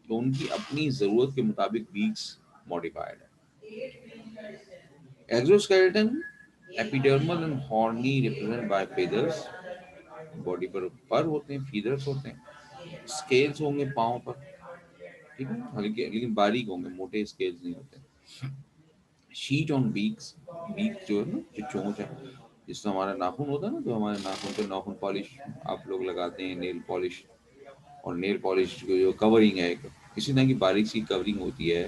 तो उनकी अपनी ज़रूरत के मुताबिक बीक्स मॉडिफाइड है। Exoskeleton epidermal and horny represent by feathers. Body पर होते हैं, फीदर्स होते हैं। स्केल्स होंगे पाँव पर, ठीक है, हल्के लेकिन बारीक होंगे, मोटे स्केल्स नहीं होते। शीट ऑन बीक्स, बीक जो है ना, जो चोंच है, जिससे हमारा नाखून होता है ना, जो हमारे नाखून पे नाखून पॉलिश आप लोग लगाते हैं, नेल पॉलिश। और नेल पॉलिश की जो कवरिंग है, किसी तरह की बारीक सी कवरिंग होती है,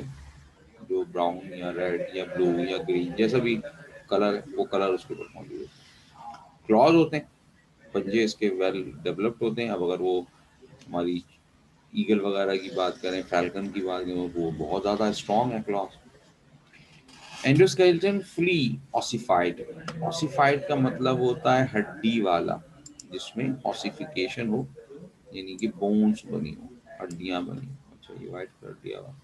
जो ब्राउन या रेड या ब्लू या ग्रीन जैसा भी कलर है, वो कलर उसके ऊपर मौजूद है। क्लॉज होते हैं, पंजे इसके वेल डेवलप्ड होते हैं। अब अगर वो हमारी ईगल वगैरह की बात करें, फैल्कन की बात करें, वो बहुत ज़्यादा स्ट्रॉन्ग है clause. Endoskeleton fully ossified. Ossified का मतलब होता है हड्डी वाला, जिसमें ऑसिफिकेशन हो, यानी कि बोन्स बनी हो, हड्डियां बनी हो। अच्छा, ये वाइट हड्डियां वाला,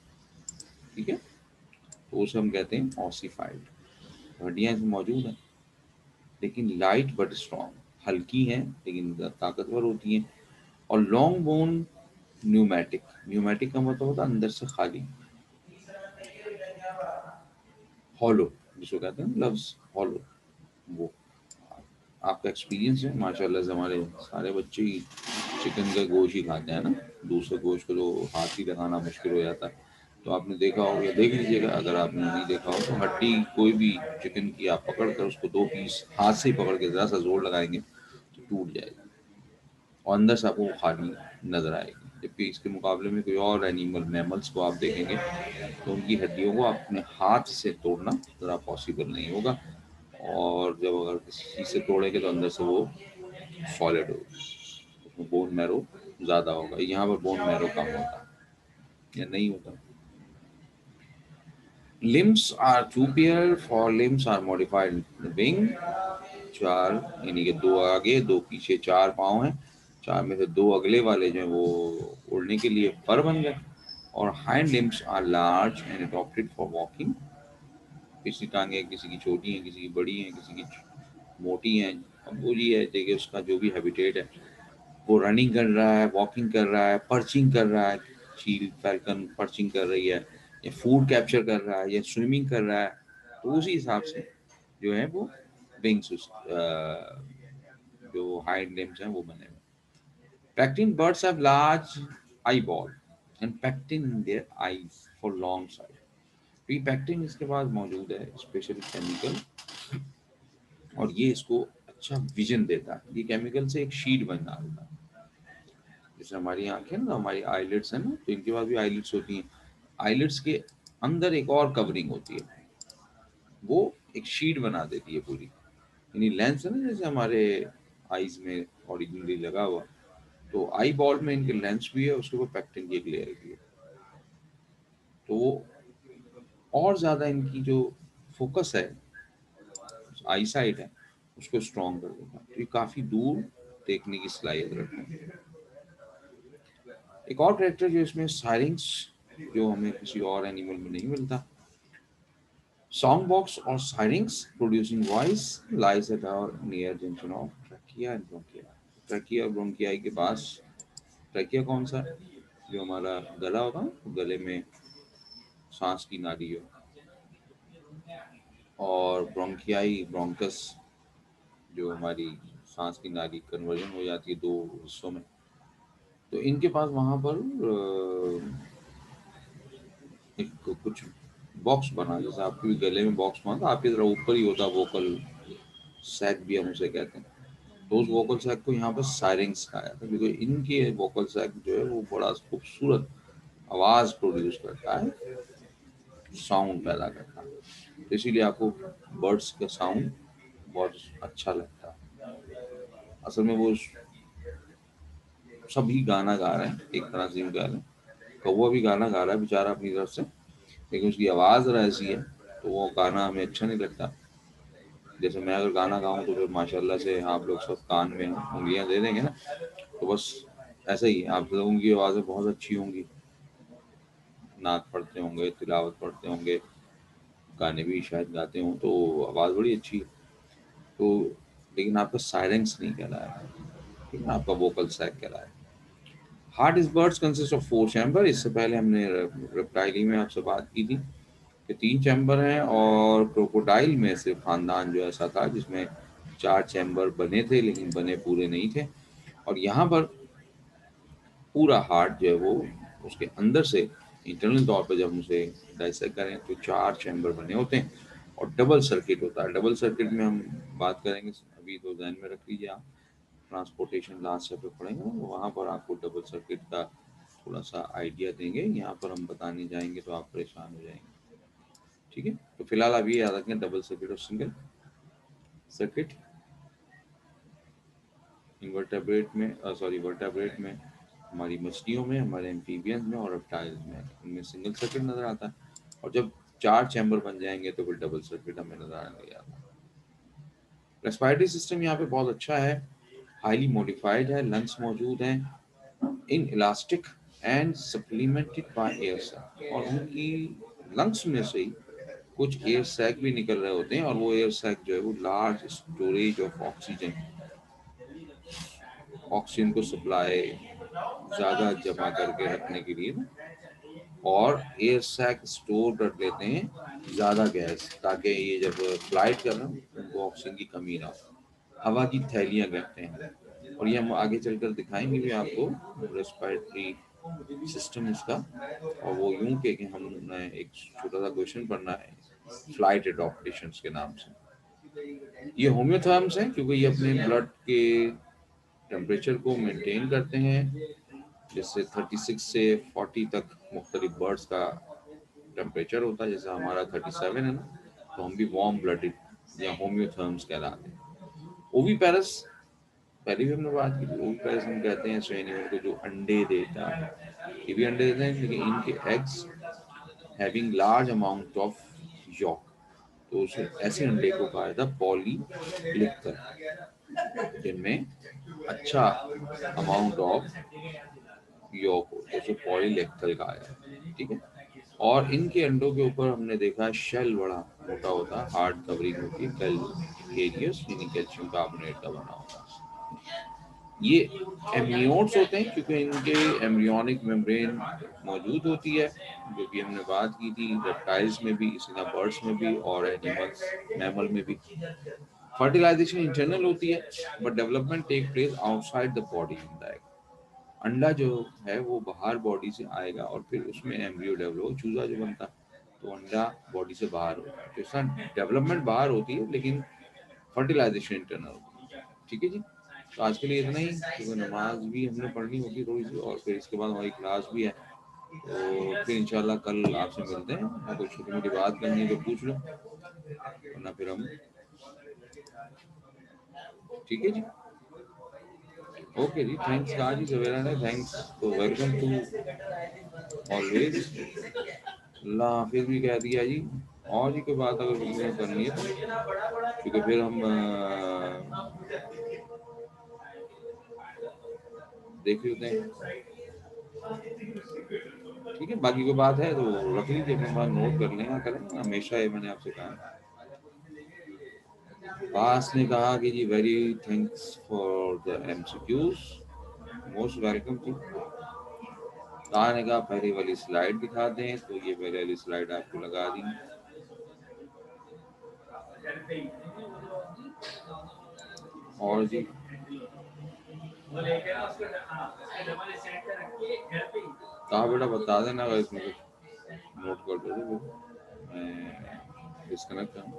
ठीक है, तो उसे हम कहते हैं ऑसिफाइड। हड्डियां इसमें मौजूद हैं, लेकिन लाइट बट स्ट्रॉन्ग, हल्की हैं लेकिन ताकतवर होती हैं। और लॉन्ग बोन न्यूमेटिक। न्यूमेटिक का मतलब होता है अंदर से खाली, हॉलो, जिसको कहते हैं लफ्ज हॉलो, वो। आपका एक्सपीरियंस है माशाल्लाह से, हमारे सारे बच्चे ही चिकन का गोश्त ही खाते हैं ना, दूसरे गोश्त को तो हाथ ही लगाना मुश्किल हो जाता है। तो आपने देखा हो या देख लीजिएगा, अगर आपने नहीं देखा हो तो हड्डी कोई भी चिकन की आप पकड़ कर उसको दो पीस हाथ से ही पकड़ के ज़रा सा जोर लगाएंगे तो टूट जाएगी, और अंदर से आपको खाली नजर आएगी। जबकि इसके मुकाबले में कोई और एनिमल, मैमल्स को आप देखेंगे तो उनकी हड्डियों को अपने हाथ से तोड़ना ज़रा पॉसिबल नहीं होगा। और जब अगर किसी चीज़ से तोड़ेंगे तो अंदर से वो सॉलिड होगा, उसमें बोन मैरो ज़्यादा होगा। यहाँ पर बोन मैरो कम होता है या नहीं होता। Limbs are two pair, fore limbs are modified wing. चार, यानी कि दो आगे दो पीछे, चार पाँव हैं। चार में से दो अगले वाले जो हैं वो उड़ने के लिए पर बन गए। और hind limbs are large and adapted for walking. पिछली टांगें किसी की छोटी हैं, किसी की बड़ी हैं, किसी की मोटी हैं। अब वो ये है, देखिए उसका जो भी हैबिटेट है, वो रनिंग कर रहा है, वॉकिंग कर रहा है, पर्चिंग कर रहा है, चील फैल्कन पर्चिंग कर रही है, या फूड कैप्चर कर रहा है, या स्विमिंग कर रहा है, तो उसी हिसाब से जो है वो विंग्स जो हाइंड लिम्स हैं वो बने हुए। Pectin birds have large eye ball. And pectin in their eyes for long site. तो ये पैक्टिन इसके पास मौजूद है, स्पेशल केमिकल, और ये इसको अच्छा विजन देता है। ये केमिकल से एक शीट बना देता है। जैसे हमारी आंखें ना, हमारी आईलिड्स है ना, तो इनके पास भी आईलिड्स होती हैं। आईलिड्स के अंदर एक और कवरिंग होती है, वो एक शीट बना देती है पूरी। यानी लेंस है ना, जैसे हमारे आईज में ओरिजिनली लगा हुआ, तो आई बॉल में इनके लेंस भी है, उसके ऊपर पैक्टिन की एक लेयर भी है। तो वो और ज्यादा इनकी जो फोकस है, आई साइट है, उसको स्ट्रॉन्ग कर देता है। तो ये काफी दूर देखने की सलाहियत रखते हैं। एक और कैरेक्टर जो इसमें साइरिंग्स, जो हमें किसी और एनिमल में नहीं मिलता। Song box or syrinx producing voice lies at our near junction of trachea and bronchia. Trachea और ब्रोंकियाई के पास, ट्रैकिया कौन सा है? जो हमारा गला होता है, गले में सांस की नाली हो, और ब्रोंकियाई, ब्रोंकस, जो हमारी सांस की नाली कन्वर्जन हो जाती है दो हिस्सों में। तो इनके पास वहां पर एक कुछ बॉक्स बना, जैसे आपके भी गले में बॉक्स बना, तो आपकी तरह ऊपर ही होता, वोकल सैक भी हम उसे कहते हैं। तो उस वोकल सैक को यहाँ पर सायरिंग्स कहा जाता है, क्योंकि इनके वोकल सैक जो है वो बड़ा खूबसूरत आवाज प्रोड्यूस करता है, साउंड पैदा करता है। तो इसीलिए आपको बर्ड्स का साउंड बहुत अच्छा लगता है। असल में वो सभी गाना गा रहे हैं एक तरह से, गा रहे हैं, कौवा भी गाना गा रहा है बेचारा अपनी तरफ से, लेकिन उसकी आवाज ऐसी है तो वो गाना हमें अच्छा नहीं लगता। जैसे मैं अगर गाना गाऊं तो फिर माशाल्लाह से आप लोग सब कान में उंगलियां दे देंगे ना, तो बस ऐसा ही आप लोगों की आवाज़ें बहुत अच्छी होंगी, नात पढ़ते होंगे, तिलावत पढ़ते होंगे, गाने भी शायद गाते हों, तो आवाज़ बड़ी अच्छी है। तो लेकिन आपका साइलेंस नहीं कहलाया है, ठीक है, आपका वोकल सैक कहलाया है। Heart is birds consist of 4 chamber. इससे पहले हमने रेप्टाइली में आपसे बात की थी कि 3 चैम्बर हैं, और क्रोकोडाइल में से खानदान जो ऐसा था जिसमें 4 चैम्बर बने थे लेकिन बने पूरे नहीं थे। और यहाँ पर पूरा हार्ट जो है वो उसके अंदर से इंटरनल तौर पर जब हम उसे डाइसेक्ट करें तो 4 चैम्बर बने होते हैं, और डबल सर्किट होता है। डबल सर्किट में हम बात करेंगे, अभी तो ध्यान में रख लीजिए आप, ट्रांसपोर्टेशन लास्ट चैप्टर पढ़ेंगे ना, तो वहाँ पर आपको डबल सर्किट का थोड़ा सा आइडिया देंगे। यहाँ पर हम बताने जाएंगे तो आप परेशान हो जाएंगे, ठीक है। तो फिलहाल आप ये याद रखें, डबल सर्किट और सिंगल सर्किट। इनवर्टेब्रेट में, सॉरी वर्टेब्रेट में, हमारी मछलियों में, हमारे एम्फीबियंस में और रेप्टाइल्स में, इनमें सिंगल सर्किट नजर आता है। और जब 4 चैम्बर बन जाएंगे तो फिर डबल सर्किट हमें नजर आने लग जाता है। रेस्पिरेटरी सिस्टम यहाँ पे बहुत अच्छा है, हाईली मॉडिफाइड है, लंग्स मौजूद हैं, inelastic and supplemented by air sac. और उनकी लंग्स में से ही कुछ एयर सैक भी निकल रहे होते हैं, और वो एयर सैक जो है वो large storage of oxygen, oxygen को सप्लाई ज़्यादा जमा करके रखने के लिए ना, और एयर सैक स्टोर कर लेते हैं ज़्यादा गैस, ताकि ये जब फ्लाइट कर रहे हो उनको ऑक्सीजन की कमी ना हो। हवा की थैलियाँ कहते हैं, और ये हम आगे चलकर दिखाएंगे भी आपको रेस्पिरेटरी सिस्टम इसका। और वो यूं के कि हमने एक छोटा सा क्वेश्चन पढ़ना है फ्लाइट एडॉप्टेशंस के नाम से। ये होम्योथर्म्स हैं क्योंकि ये अपने ब्लड के टेम्परेचर को मेंटेन करते हैं, जैसे 36 से 40 तक मुख्तलिफ बर्ड्स का टेम्परेचर होता है, जैसे हमारा 37 है ना, तो हम भी वार्म ब्लडेड या होम्योथर्म्स कहलाते हैं। ओवी पैरस, पहले भी हमने बात की थी, ओवी पैरस हम कहते हैं ऐसे एनिमल को जो अंडे देता है। ये भी अंडे देते हैं, लेकिन इनके eggs having large amount of York, तो उसे ऐसे अंडे को कहा जाता है पॉलीप्लेक्टर, जिनमें अच्छा अमाउंट ऑफ यॉक हो, तो उसे पॉलीलेक्टल कहा जाता है, ठीक है। और इनके अंडों के ऊपर हमने देखा शेल बड़ा मोटा होता है, हार्ड कवरिंग होती है, कैलकेरियस यानी कैल्शियम कार्बोनेट का बना होता है। ये एमनियोट्स होते हैं क्योंकि इनके एम्ब्रियोनिक मेम्ब्रेन मौजूद होती है, जो कि हमने बात की थी रेप्टाइल्स में भी, इसी तरह बर्ड्स में भी, और एनिमल्स मैमल में भी। फर्टिलाइजेशन इंटरनल होती है, but development take place outside the body in the egg. अंडा जो है वो बाहर बॉडी से आएगा और फिर उसमें एम्ब्रियो डेवलप हो, चूजा जो बनता है तो अंडा बॉडी से बाहर होता है, तो इसका डेवलपमेंट बाहर होती है लेकिन फर्टिलाइजेशन इंटरनल होती है। ठीक है जी, तो आज के लिए इतना ही, क्योंकि नमाज भी हमने पढ़नी होगी थोड़ी सी और फिर इसके बाद हमारी क्लास भी है, तो फिर इंशाल्लाह कल आपसे मिलते हैं। मैं कोई छोटी मोटी बात करनी है तो पूछ लो, वरना फिर हम, ठीक है जी। ओके जी, थैंक्स कहा जी सवेरा ने, थैंक्स, तो वेलकम टू ऑलवेज। अल्लाह हाफिज भी कह दिया जी। और जी कोई बात अगर किसी ने करनी है तो, क्योंकि फिर हम देख लेते हैं। ठीक है, बाकी कोई बात है तो रख लीजिए अपने पास, नोट कर लेना करें हमेशा, ये मैंने आपसे कहा। पास ने कहा कि जी very thanks for the MCQs, most welcome जी। कहा ने कहा पहली वाली स्लाइड दिखा दें, तो ये पहली वाली स्लाइड आपको लगा दी। और जी कहा बेटा बता देना अगर इसमें कुछ नोट कर दो तो मैं डिस्कनेक्ट करूँ।